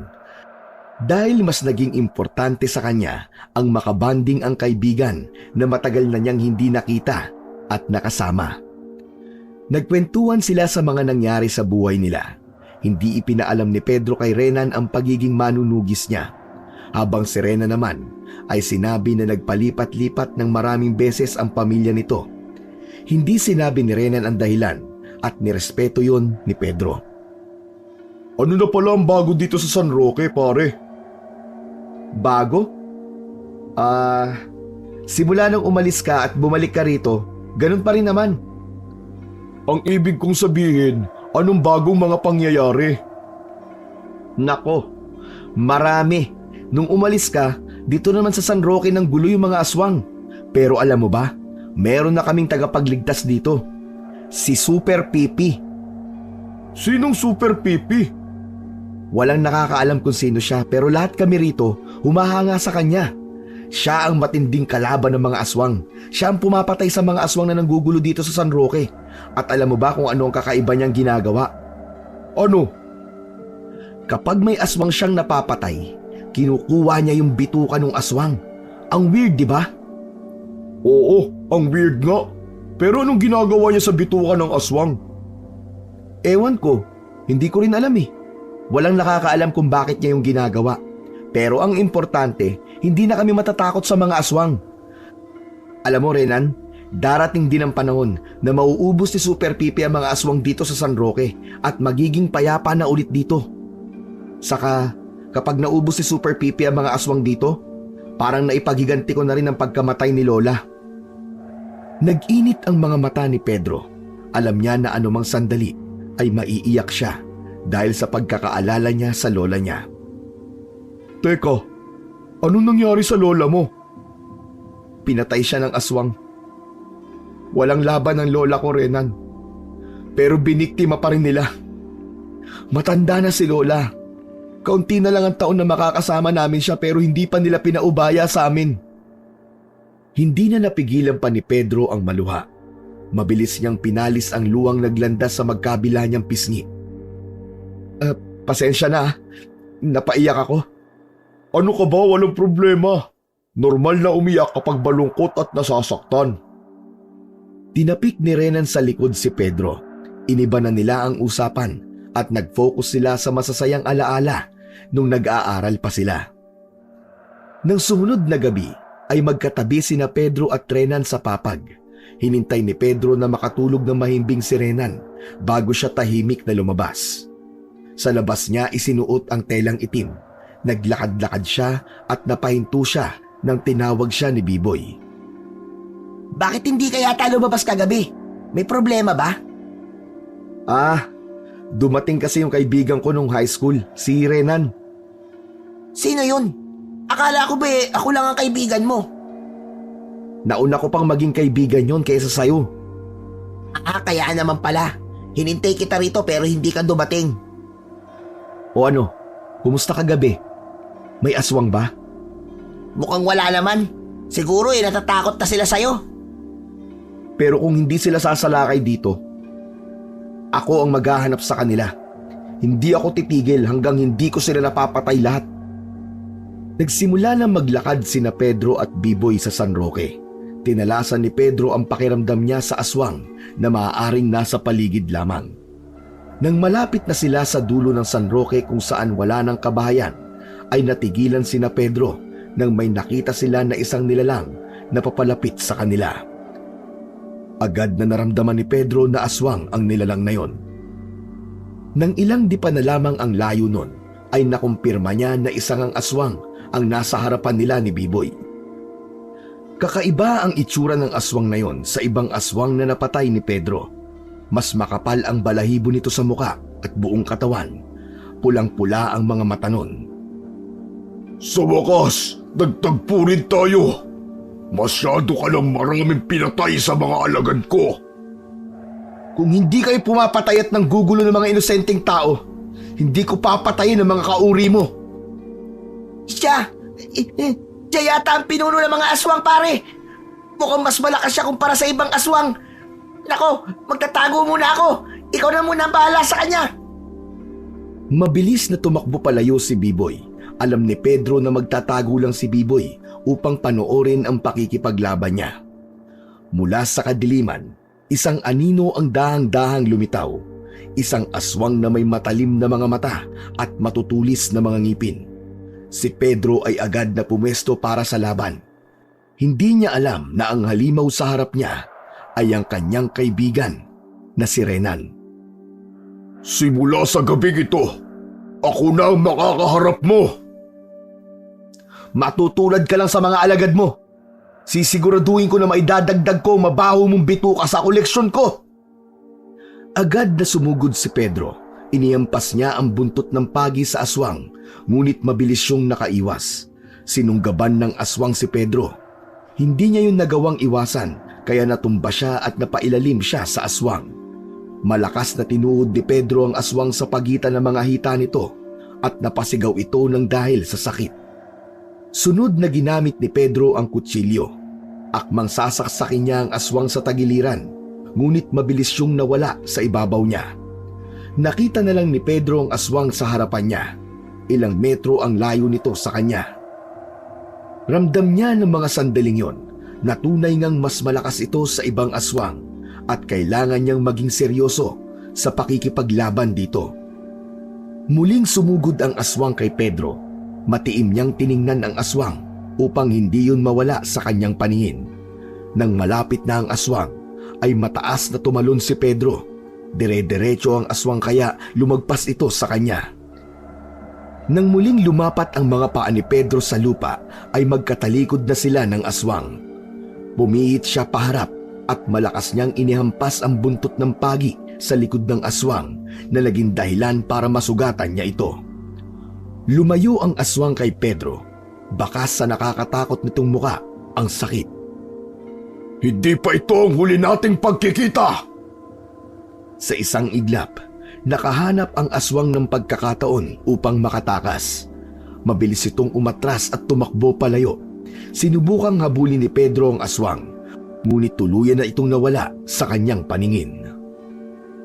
dahil mas naging importante sa kanya ang makabanding ang kaibigan na matagal na niyang hindi nakita at nakasama. Nagkwentuhan sila sa mga nangyari sa buhay nila. Hindi ipinaalam ni Pedro kay Renan ang pagiging manunugis niya, habang si Renan naman ay sinabi na nagpalipat-lipat ng maraming beses ang pamilya nito. Hindi sinabi ni Renan ang dahilan at nirespeto yon ni Pedro. Ano na pala ang bago dito sa San Roque, pare? Bago? Simula nang umalis ka at bumalik ka rito, ganun pa rin naman. Ang ibig kong sabihin, anong bagong mga pangyayari? Nako, marami. Nung umalis ka, dito naman sa San Roque ng gulo yung mga aswang. Pero alam mo ba, meron na kaming tagapagligtas dito. Si Super Pipi. Sinong Super Pipi? Walang nakakaalam kung sino siya pero lahat kami rito humahanga sa kanya. Siya ang matinding kalaban ng mga aswang. Siya ang pumapatay sa mga aswang na nanggugulo dito sa San Roque. At alam mo ba kung ano ang kakaiba niyang ginagawa? Ano? Kapag may aswang siyang napapatay, kinukuha niya yung bituka ng aswang. Ang weird, di ba? Oo, ang weird nga. Pero anong ginagawa niya sa bituka ng aswang? Ewan ko, hindi ko rin alam eh. Walang nakakaalam kung bakit niya yung ginagawa. Pero ang importante, hindi na kami matatakot sa mga aswang. Alam mo Renan, darating din ang panahon na mauubos ni Super Pipi ang mga aswang dito sa San Roque at magiging payapa na ulit dito. Saka, kapag naubos si Super Pipi ang mga aswang dito, parang naipagiganti ko na rin ang pagkamatay ni Lola. Nag-init ang mga mata ni Pedro. Alam niya na anumang sandali ay maiiyak siya dahil sa pagkakaalala niya sa lola niya. Teka, anong nangyari sa lola mo? Pinatay siya ng aswang. Walang laban ang lola ko, Renan. Pero biniktima pa rin nila. Matanda na si Lola. Kaunti na lang ang taon na makakasama namin siya pero hindi pa nila pinaubaya sa amin. Hindi na napigilan pa ni Pedro ang maluha. Mabilis niyang pinalis ang luwang naglandas sa magkabila niyang pisngi. Pasensya na, napaiyak ako. Ano ka ba? Walang problema. Normal na umiyak kapag balungkot at nasasaktan. Tinapik ni Renan sa likod si Pedro. Iniba na nila ang usapan at nag-focus sila sa masasayang alaala nung nag-aaral pa sila. Nang sumunod na gabi ay magkatabi sina Pedro at Renan sa papag. Hinintay ni Pedro na makatulog ng mahimbing si Renan bago siya tahimik na lumabas. Sa labas niya isinuot ang telang itim. Naglakad-lakad siya at napahinto siya nang tinawag siya ni Biboy. Bakit hindi ka yata lumabas kagabi? May problema ba? Dumating kasi yung kaibigan ko nung high school, si Renan. Sino yun? Akala ko ba ako lang ang kaibigan mo? Nauna ko pang maging kaibigan yon kaysa sayo. Kaya naman pala. Hinintay kita rito pero hindi ka dumating. O ano, kumusta kagabi? May aswang ba? Mukhang wala naman. Siguro natatakot na sila sa'yo. Pero kung hindi sila sasalakay dito, ako ang maghahanap sa kanila. Hindi ako titigil hanggang hindi ko sila napapatay lahat. Nagsimula na maglakad sina Pedro at Biboy sa San Roque. Tinalasan ni Pedro ang pakiramdam niya sa aswang na maaaring nasa paligid lamang. Nang malapit na sila sa dulo ng San Roque kung saan wala ng kabahayan, ay natigilan sina Pedro nang may nakita sila na isang nilalang na papalapit sa kanila. Agad na naramdaman ni Pedro na aswang ang nilalang na yon. Nang ilang di pa na lamang ang layo nun, ay nakumpirma niya na isang ang aswang ang nasa harapan nila ni Biboy. Kakaiba ang itsura ng aswang na yon sa ibang aswang na napatay ni Pedro. Mas makapal ang balahibo nito sa muka at buong katawan. Pulang-pula ang mga mata nun. Sa wakas, nagtagpo rin tayo. Masyado ka lang maraming pinatay sa mga alagad ko. Kung hindi kayo pumapatay at nanggugulo ng mga inosenteng tao, hindi ko papatayin ang mga kauri mo. Siya yata ang pinuno ng mga aswang, pare. Mukhang mas malakas siya kumpara sa ibang aswang. Nako, magtatago muna ako. Ikaw na muna ang bahala sa kanya. Mabilis na tumakbo palayo si Biboy. Alam ni Pedro na magtatago lang si Biboy upang panoorin ang pakikipaglaban niya. Mula sa kadiliman, isang anino ang dahang-dahang lumitaw. Isang aswang na may matalim na mga mata at matutulis na mga ngipin. Si Pedro ay agad na pumesto para sa laban. Hindi niya alam na ang halimaw sa harap niya ay ang kanyang kaibigan, na si Renan. Simula sa gabing ito, ako na ang makakaharap mo. Matutulad ka lang sa mga alagad mo. Sisiguraduhin ko na maidadagdag ko mabaho mong bituka sa koleksyon ko. Agad na sumugod si Pedro. Inihampas niya ang buntot ng pagi sa aswang, ngunit mabilis siyang nakaiwas. Sinunggaban ng aswang si Pedro. Hindi niya yun nagawang iwasan, kaya natumba siya at napailalim siya sa aswang. Malakas na tinuod ni Pedro ang aswang sa pagitan ng mga hita nito at napasigaw ito ng dahil sa sakit. Sunod na ginamit ni Pedro ang kutsilyo. Akmang sasaksakin niya ang aswang sa tagiliran, ngunit mabilis siyang nawala sa ibabaw niya. Nakita na lang ni Pedro ang aswang sa harapan niya. Ilang metro ang layo nito sa kanya. Ramdam niya ng mga sandaling yon na tunay ngang mas malakas ito sa ibang aswang at kailangan niyang maging seryoso sa pakikipaglaban dito. Muling sumugod ang aswang kay Pedro. Matiim niyang tiningnan ang aswang upang hindi yun mawala sa kanyang paningin. Nang malapit na ang aswang, ay mataas na tumalon si Pedro. Dire-diretso ang aswang kaya lumagpas ito sa kanya. Nang muling lumapat ang mga paa ni Pedro sa lupa, ay magkatalikod na sila ng aswang. Pumihit siya paharap at malakas niyang inihampas ang buntot ng pagi sa likod ng aswang na naging dahilan para masugatan niya ito. Lumayo ang aswang kay Pedro. Bakas sa nakakatakot nitong muka ang sakit. Hindi pa ito ang huli nating pagkikita. Sa isang iglap, nakahanap ang aswang ng pagkakataon upang makatakas. Mabilis itong umatras at tumakbo palayo. Sinubukang habulin ni Pedro ang aswang, ngunit tuluyan na itong nawala sa kanyang paningin.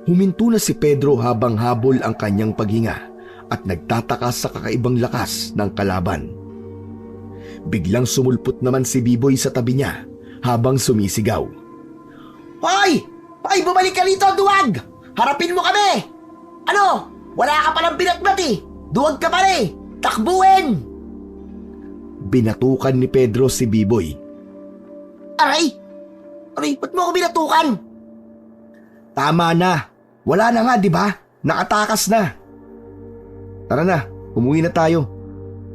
Huminto na si Pedro habang habol ang kanyang paghinga at nagtataka sa kakaibang lakas ng kalaban. Biglang sumulpot naman si Biboy sa tabi niya habang sumisigaw. Hoy! Hoy, bumalik ka rito, duwag! Harapin mo kami! Ano? Wala ka palang binatbat eh! Duwag ka pa rin! Takbuhin! Binatukan ni Pedro si Biboy. Aray! Aray, ba't mo ako binatukan? Tama na! Wala na nga, di ba? Nakatakas na. Tara na, umuwi na tayo.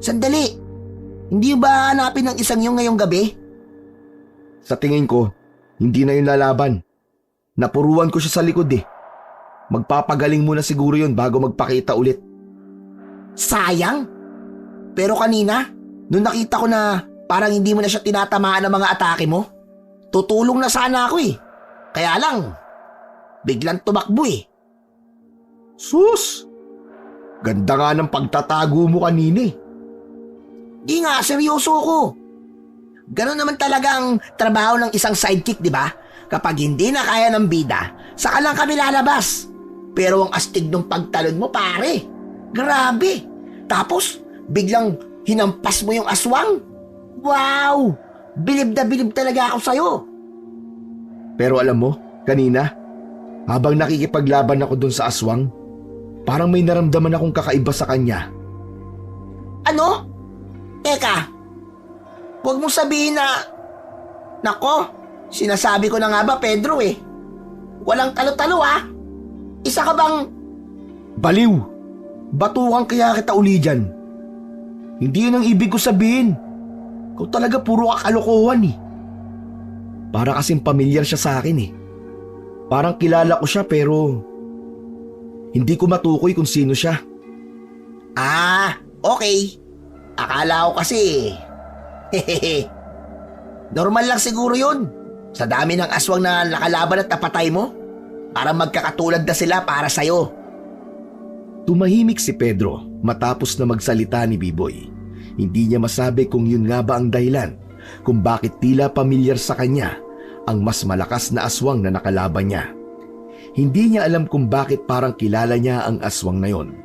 Sandali! Hindi ba hanapin ng isang yung ngayong gabi? Sa tingin ko, hindi na yun lalaban. Napuruan ko siya sa likod eh. Magpapagaling muna siguro yun bago magpakita ulit. Sayang! Pero kanina, nung nakita ko na parang hindi mo na siya tinatamaan ng mga atake mo, tutulong na sana ako eh. Kaya lang, biglang tumakbo eh. Sus! Ganda nga ng pagtatago mo kanina eh. Di nga, seryoso ko. Ganon naman talaga ang trabaho ng isang sidekick, di ba? Kapag hindi na kaya ng bida, saka lang kami lalabas. Pero ang astig ng pagtalon mo, pare. Grabe. Tapos, biglang hinampas mo yung aswang. Wow! Bilib na bilib talaga ako sa'yo. Pero alam mo, kanina, habang nakikipaglaban ako dun sa aswang, parang may naramdaman akong kakaiba sa kanya. Ano? Teka, huwag mong sabihin na... Nako, sinasabi ko na nga ba, Pedro eh. Walang talo-talo ah. Isa ka bang... Baliw! Batukan kaya kita uli dyan. Hindi yun ang ibig ko sabihin. Ikaw talaga puro kakalokohan eh. Para kasing pamilyar siya sa akin eh. Parang kilala ko siya pero... hindi ko matukoy kung sino siya. Ah, okay. Akala ko kasi... Hehehe. Normal lang siguro yun. Sa dami ng aswang na nakalaban at napatay mo, para magkakatulad na sila para sa'yo. Tumahimik si Pedro matapos na magsalita ni Biboy. Hindi niya masabi kung yun nga ba ang dahilan kung bakit tila pamilyar sa kanya ang mas malakas na aswang na nakalaban niya. Hindi niya alam kung bakit parang kilala niya ang aswang na yon.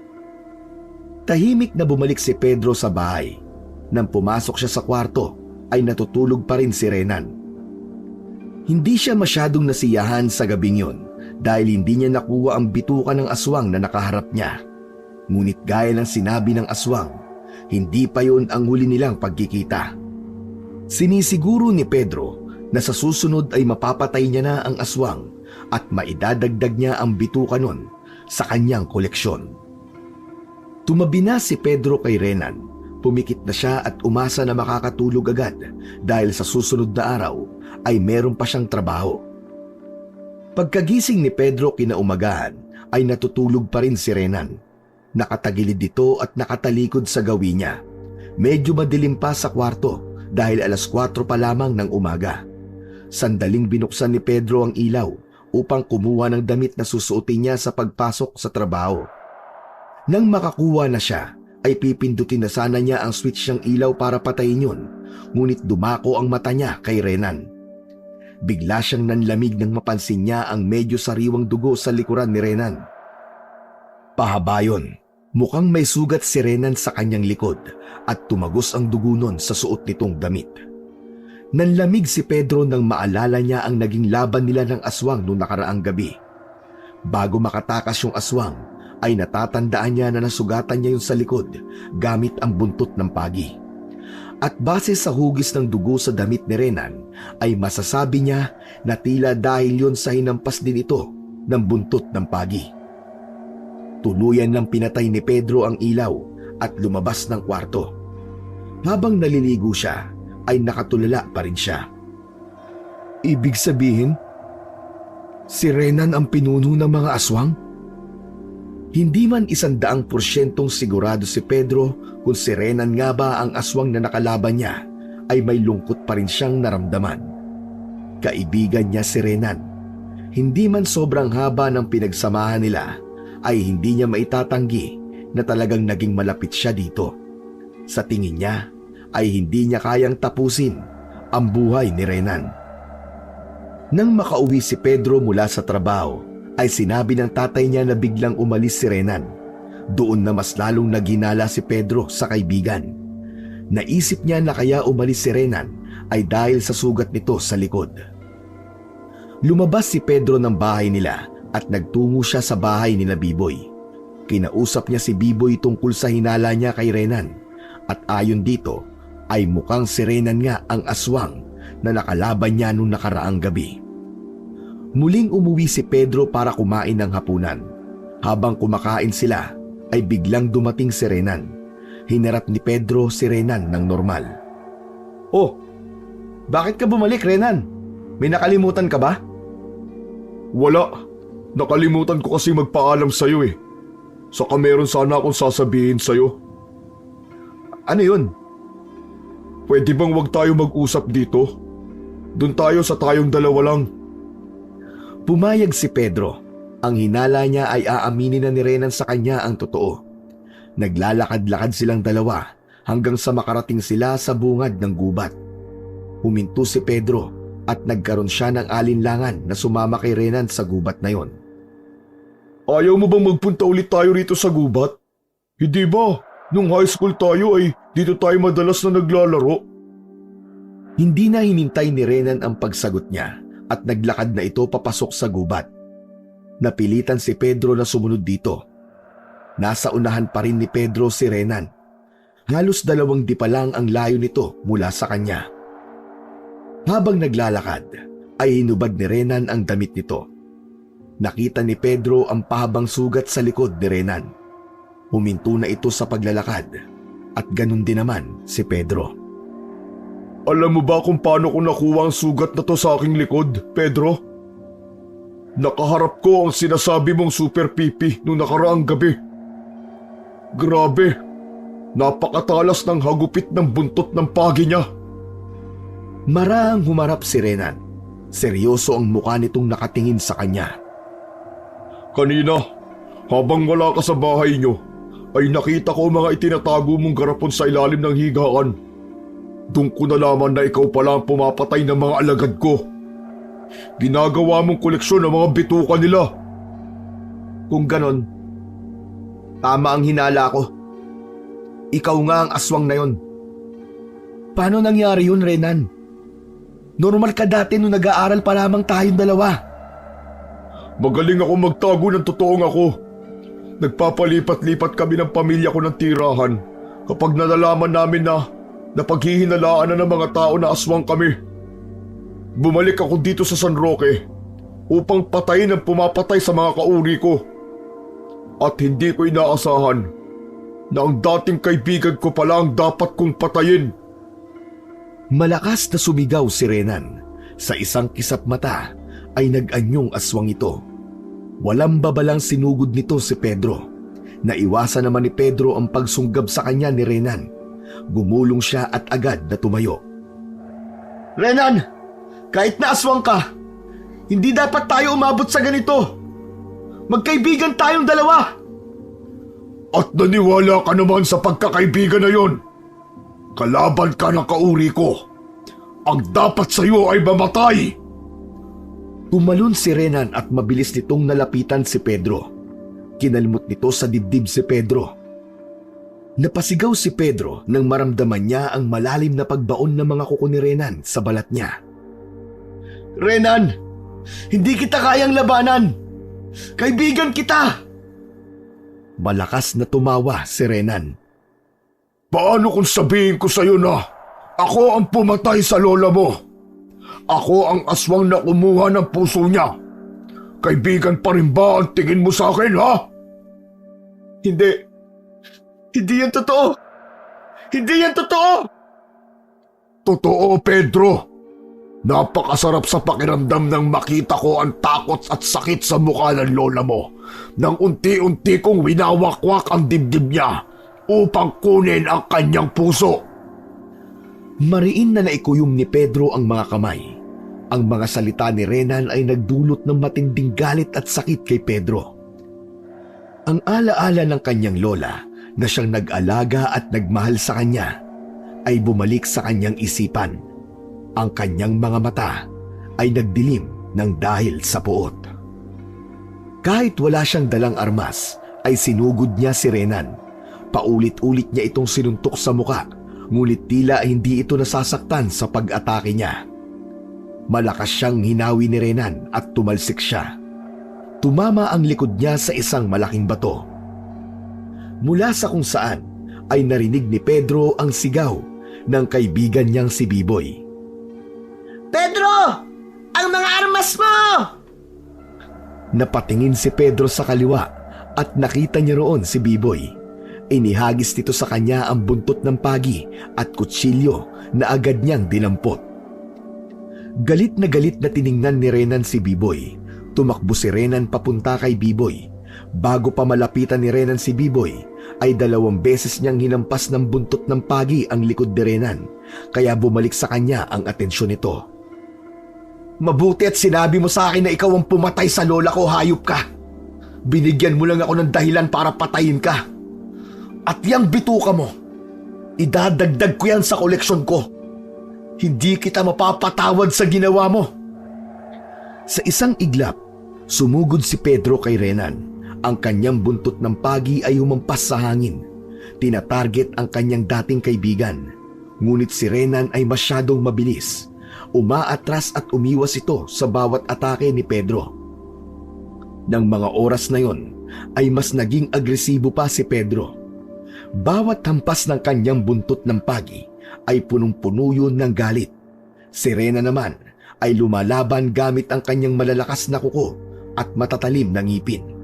Tahimik na bumalik si Pedro sa bahay. Nang pumasok siya sa kwarto, ay natutulog pa rin si Renan. Hindi siya masyadong nasiyahan sa gabing yon dahil hindi niya nakuha ang bituka ng aswang na nakaharap niya. Ngunit gaya ng sinabi ng aswang, hindi pa yon ang huli nilang pagkikita. Sinisiguro ni Pedro na sa susunod ay mapapatay niya na ang aswang at maidadagdag niya ang bituka nun sa kanyang koleksyon. Tumabi na si Pedro kay Renan. Pumikit na siya at umasa na makakatulog agad dahil sa susunod na araw ay meron pa siyang trabaho. Pagkagising ni Pedro kinaumagahan ay natutulog pa rin si Renan. Nakatagilid dito at nakatalikod sa gawin niya. Medyo madilim pa sa kwarto dahil 4:00 pa lamang ng umaga. Sandaling binuksan ni Pedro ang ilaw upang kumuha ng damit na susuotin niya sa pagpasok sa trabaho. Nang makakuha na siya, ay pipindutin na sana niya ang switch ng ilaw para patayin yun, ngunit dumako ang mata niya kay Renan. Bigla siyang nanlamig nang mapansin niya ang medyo sariwang dugo sa likuran ni Renan. Pahaba yun. Mukhang may sugat si Renan sa kanyang likod at tumagos ang dugo nun sa suot nitong damit. Nanlamig si Pedro nang maalala niya ang naging laban nila ng aswang noong nakaraang gabi. Bago makatakas yung aswang, ay natatandaan niya na nasugatan niya yung sa likod gamit ang buntot ng pagi. At base sa hugis ng dugo sa damit ni Renan, ay masasabi niya na tila dahil yun sa hinampas din ito ng buntot ng pagi. Tuluyan lang pinatay ni Pedro ang ilaw at lumabas ng kwarto. Habang naliligo siya, ay nakatulala pa rin siya. Ibig sabihin, si Renan ang pinuno ng mga aswang? Hindi man 100% sigurado si Pedro kung si Renan nga ba ang aswang na nakalaban niya, ay may lungkot pa rin siyang naramdaman. Kaibigan niya si Renan. Hindi man sobrang haba ng pinagsamahan nila, ay hindi niya maitatanggi na talagang naging malapit siya dito. Sa tingin niya, ay hindi niya kayang tapusin ang buhay ni Renan. Nang makauwi si Pedro mula sa trabaho, ay sinabi ng tatay niya na biglang umalis si Renan. Doon na mas lalong naghinala si Pedro sa kaibigan. Naisip niya na kaya umalis si Renan ay dahil sa sugat nito sa likod. Lumabas si Pedro ng bahay nila at nagtungo siya sa bahay ni na Biboy. Kinausap niya si Biboy tungkol sa hinala niya kay Renan at ayon dito ay mukhang si Renan nga ang aswang na nakalaban niya noong nakaraang gabi. Muling umuwi si Pedro para kumain ng hapunan. Habang kumakain sila, ay biglang dumating si Renan. Hinarap ni Pedro si Renan ng normal. Oh, bakit ka bumalik, Renan? May nakalimutan ka ba? Wala. Nakalimutan ko kasi magpaalam sa'yo eh. Saka meron sana akong sasabihin sa'yo. Ano yun? Pwede bang wag tayo mag-usap dito? Doon tayo sa tayong dalawa lang. Pumayag si Pedro. Ang hinala niya ay aaminin na ni Renan sa kanya ang totoo. Naglalakad-lakad silang dalawa hanggang sa makarating sila sa bungad ng gubat. Huminto si Pedro at nagkaroon siya ng alinlangan na sumama kay Renan sa gubat na yon. Ayaw mo bang magpunta ulit tayo rito sa gubat? Hindi ba? Nung high school tayo ay dito tayo madalas na naglalaro. Hindi na hinintay ni Renan ang pagsagot niya at naglakad na ito papasok sa gubat. Napilitan si Pedro na sumunod dito. Nasa unahan pa rin ni Pedro si Renan. Halos 2 di pa lang ang layo nito mula sa kanya. Habang naglalakad, ay hinubad ni Renan ang damit nito. Nakita ni Pedro ang pahabang sugat sa likod ni Renan. Huminto na ito sa paglalakad at ganun din naman si Pedro. Alam mo ba kung paano ko nakuha ang sugat na to sa aking likod, Pedro? Nakaharap ko ang sinasabi mong super pipi nung nakaraang gabi. Grabe, napakatalas ng hagupit ng buntot ng pagi niya. Marahang humarap si Renan. Seryoso ang mukha nitong nakatingin sa kanya. Kanina, habang wala ka sa bahay niyo, ay nakita ko mga itinatago mong garapon sa ilalim ng higaan. Doon ko nalaman na ikaw pala ang pumapatay ng mga alagad ko. Ginagawa mong koleksyon ng mga bituka nila. Kung ganon, tama ang hinala ko. Ikaw nga ang aswang na yon. Paano nangyari yun, Renan? Normal ka dati nung nag-aaral pa lamang tayong dalawa. Magaling ako magtago ng totoong ako. Nagpapalipat-lipat kami ng pamilya ko ng tirahan kapag nalalaman namin na napaghihinalaan na ng mga tao na aswang kami. Bumalik ako dito sa San Roque upang patayin ang pumapatay sa mga kauri ko. At hindi ko inaasahan na ang dating kaibigan ko pala ang dapat kong patayin. Malakas na sumigaw si Renan. Sa isang kisap mata ay nag-anyong aswang ito. Walang babalang sinugod nito si Pedro. Naiwasan naman ni Pedro ang pagsunggab sa kanya ni Renan. Gumulong siya at agad na tumayo. Renan, kahit na aswang ka, hindi dapat tayo umabot sa ganito. Magkaibigan tayong dalawa. At naniwala ka naman sa pagkakaibigan na yon. Kalaban ka ng kauri ko. Ang dapat sa iyo ay mamatay. Tumalon si Renan at mabilis nitong nalapitan si Pedro. Kinalmot nito sa dibdib si Pedro. Napasigaw si Pedro nang maramdaman niya ang malalim na pagbaon ng mga kuko ni Renan sa balat niya. Renan, hindi kita kayang labanan. Kaibigan kita. Malakas na tumawa si Renan. Paano kung sabihin ko sa iyo na ako ang pumatay sa lola mo? Ako ang aswang na kumuha ng puso niya. Kaibigan pa rin ba ang tingin mo sa akin, ha? Hindi. Hindi yan totoo. Hindi yan totoo. Totoo, Pedro. Napakasarap sa pakiramdam nang makita ko ang takot at sakit sa mukha ng lola mo nang unti-unti kong winawakwak ang dibdib niya upang kunin ang kanyang puso. Mariin na naikuyom ni Pedro ang mga kamay. Ang mga salita ni Renan ay nagdulot ng matinding galit at sakit kay Pedro. Ang alaala ng kanyang lola na siyang nag-alaga at nagmahal sa kanya ay bumalik sa kanyang isipan. Ang kanyang mga mata ay nagdilim ng dahil sa puot. Kahit wala siyang dalang armas, ay sinugod niya si Renan. Paulit-ulit niya itong sinuntok sa muka, ngunit tila hindi ito nasasaktan sa pag-atake niya. Malakas siyang hinawi ni Renan at tumalsik siya. Tumama ang likod niya sa isang malaking bato. Mula sa kung saan ay narinig ni Pedro ang sigaw ng kaibigan niyang si Biboy. Pedro! Ang mga armas mo! Napatingin si Pedro sa kaliwa at nakita niya roon si Biboy. Inihagis nito sa kanya ang buntot ng pagi at kutsilyo na agad niyang dinampot. Galit na tiningnan ni Renan si Biboy. Tumakbo si Renan papunta kay Biboy. Bago pa malapitan ni Renan si Biboy, ay 2 beses niyang hinampas ng buntot ng pagi ang likod ni Renan, kaya bumalik sa kanya ang atensyon nito. Mabuti at sinabi mo sa akin na ikaw ang pumatay sa lola ko, hayop ka. Binigyan mo lang ako ng dahilan para patayin ka. At yang bituka mo, idadagdag ko yan sa koleksyon ko. Hindi kita mapapatawad sa ginawa mo. Sa isang iglap, sumugod si Pedro kay Renan. Ang kanyang buntot ng pagi ay humampas sa hangin. Tinatarget ang kanyang dating kaibigan. Ngunit si Renan ay masyadong mabilis. Umaatras at umiwas ito sa bawat atake ni Pedro. Nang mga oras na yon, ay mas naging agresibo pa si Pedro. Bawat hampas ng kanyang buntot ng pagi ay punong-puno yun ng galit. Si Renan naman ay lumalaban gamit ang kanyang malalakas na kuko at matatalim na ngipin.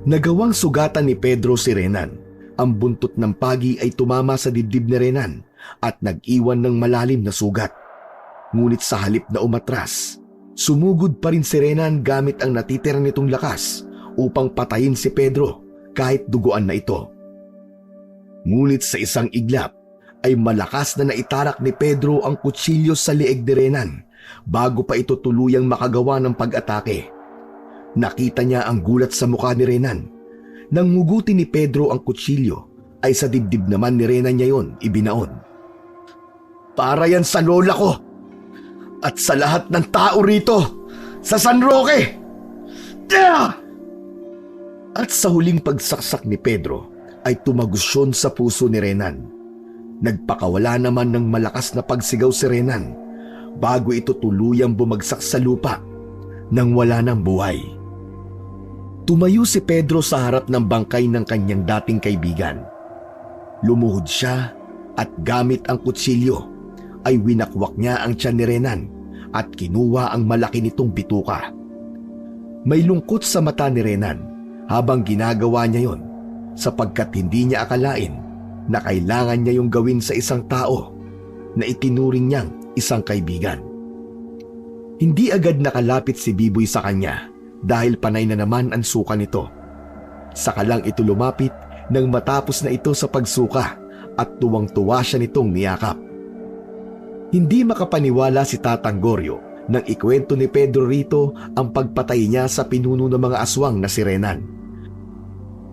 Nagawang sugatan ni Pedro si Renan. Ang buntot ng pagi ay tumama sa dibdib ni Renan at nag-iwan ng malalim na sugat. Ngunit sa halip na umatras, sumugod pa rin si Renan gamit ang natitira nitong lakas upang patayin si Pedro kahit duguan na ito. Ngunit sa isang iglap ay malakas na naitarak ni Pedro ang kutsilyo sa lieg ni Renan bago pa ito tuluyang makagawa ng pag-atake. Nakita niya ang gulat sa mukha ni Renan. Nang ngugutin ni Pedro ang kutsilyo ay sa dibdib naman ni Renan niya yon ibinaon. Para yan sa lola ko at sa lahat ng tao rito sa San Roque. At sa huling pagsaksak ni Pedro ay tumagusyon sa puso ni Renan. Nagpakawala naman ng malakas na pagsigaw si Renan bago ito tuluyang bumagsak sa lupa nang wala ng buhay. Tumayo si Pedro sa harap ng bangkay ng kanyang dating kaibigan. Lumuhod siya at gamit ang kutsilyo ay winakwak niya ang tiyan ni Renan at kinuha ang malaki nitong bituka. May lungkot sa mata ni Renan habang ginagawa niya yon sapagkat hindi niya akalain na kailangan niya yung gawin sa isang tao na itinuring niyang isang kaibigan. Hindi agad nakalapit si Biboy sa kanya dahil panay na naman ang suka nito. Saka lang ito lumapit nang matapos na ito sa pagsuka at tuwang-tuwa siya nitong niyakap. Hindi makapaniwala si Tatang Goryo nang ikwento ni Pedro rito ang pagpatay niya sa pinuno ng mga aswang na si Renan.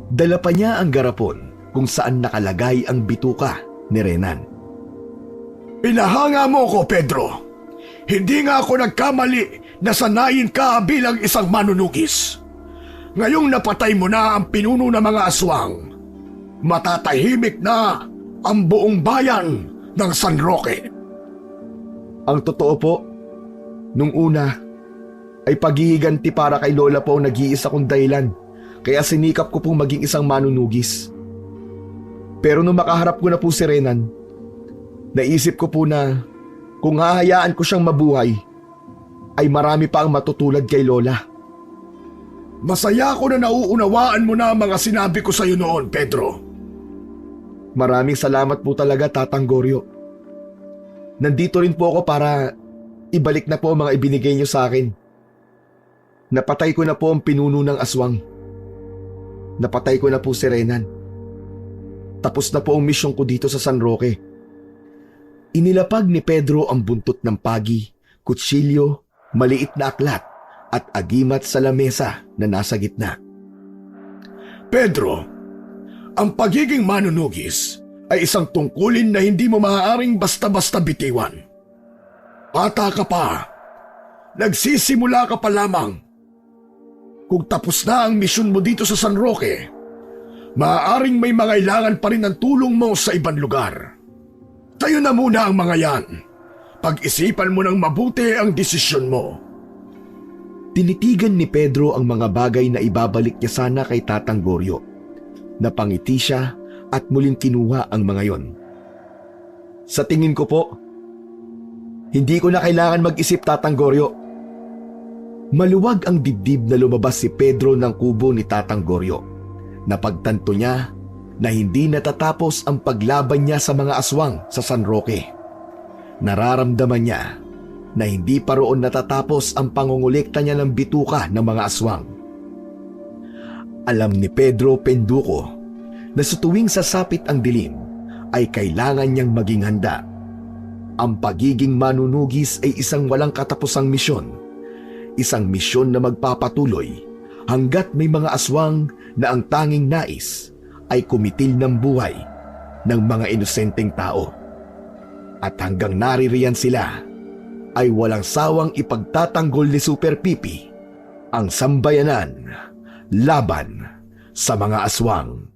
Dala pa niya ang garapon kung saan nakalagay ang bituka ni Renan. Pinahanga mo ko, Pedro. Hindi nga ako nagkamali na sanayin ka bilang isang manunugis. Ngayong napatay mo na ang pinuno ng mga aswang, matatahimik na ang buong bayan ng San Roque. Ang totoo po, nung una ay paghihiganti para kay Lola po ang nag-iisa kong dahilan, kaya sinikap ko pong maging isang manunugis. Pero nung makaharap ko na po si Renan, naisip ko po na kung hahayaan ko siyang mabuhay, ay marami pa ang matutulad kay Lola. Masaya ako na nauunawaan mo na ang mga sinabi ko sa iyo noon, Pedro. Maraming salamat po talaga, Tatang Goryo. Nandito rin po ako para ibalik na po ang mga ibinigay niyo sa akin. Napatay ko na po ang pinuno ng aswang. Napatay ko na po si Renan. Tapos na po ang misyong ko dito sa San Roque. Inilapag ni Pedro ang buntot ng pagi, kutsilyo, maliit na aklat at agimat sa lamesa na nasa gitna. Pedro, ang pagiging manunugis ay isang tungkulin na hindi mo maaaring basta-basta bitiwan. Bata ka pa, nagsisimula ka pa lamang. Kung tapos na ang misyon mo dito sa San Roque, maaaring may mangailangan pa rin ng tulong mo sa ibang lugar. Tayo na muna ang mga yan. Pag-isipan mo ng mabuti ang desisyon mo. Tinitigan ni Pedro ang mga bagay na ibabalik niya sana kay Tatang Goryo. Napangiti siya at muling kinuha ang mga yon. Sa tingin ko po, hindi ko na kailangan mag-isip, Tatang Goryo. Maluwag ang dibdib na lumabas si Pedro ng kubo ni Tatang Goryo. Napagtanto niya na hindi natatapos ang paglaban niya sa mga aswang sa San Roque. Nararamdaman niya na hindi pa roon natatapos ang pangungulekta niya ng bituka ng mga aswang. Alam ni Pedro Penduko na sa tuwing sasapit ang dilim ay kailangan niyang maging handa. Ang pagiging manunugis ay isang walang katapusang misyon. Isang misyon na magpapatuloy hanggat may mga aswang na ang tanging nais ay kumitil ng buhay ng mga inosenteng tao. At hanggang naririyan sila, ay walang sawang ipagtatanggol ni Super Pipi ang sambayanan laban sa mga aswang.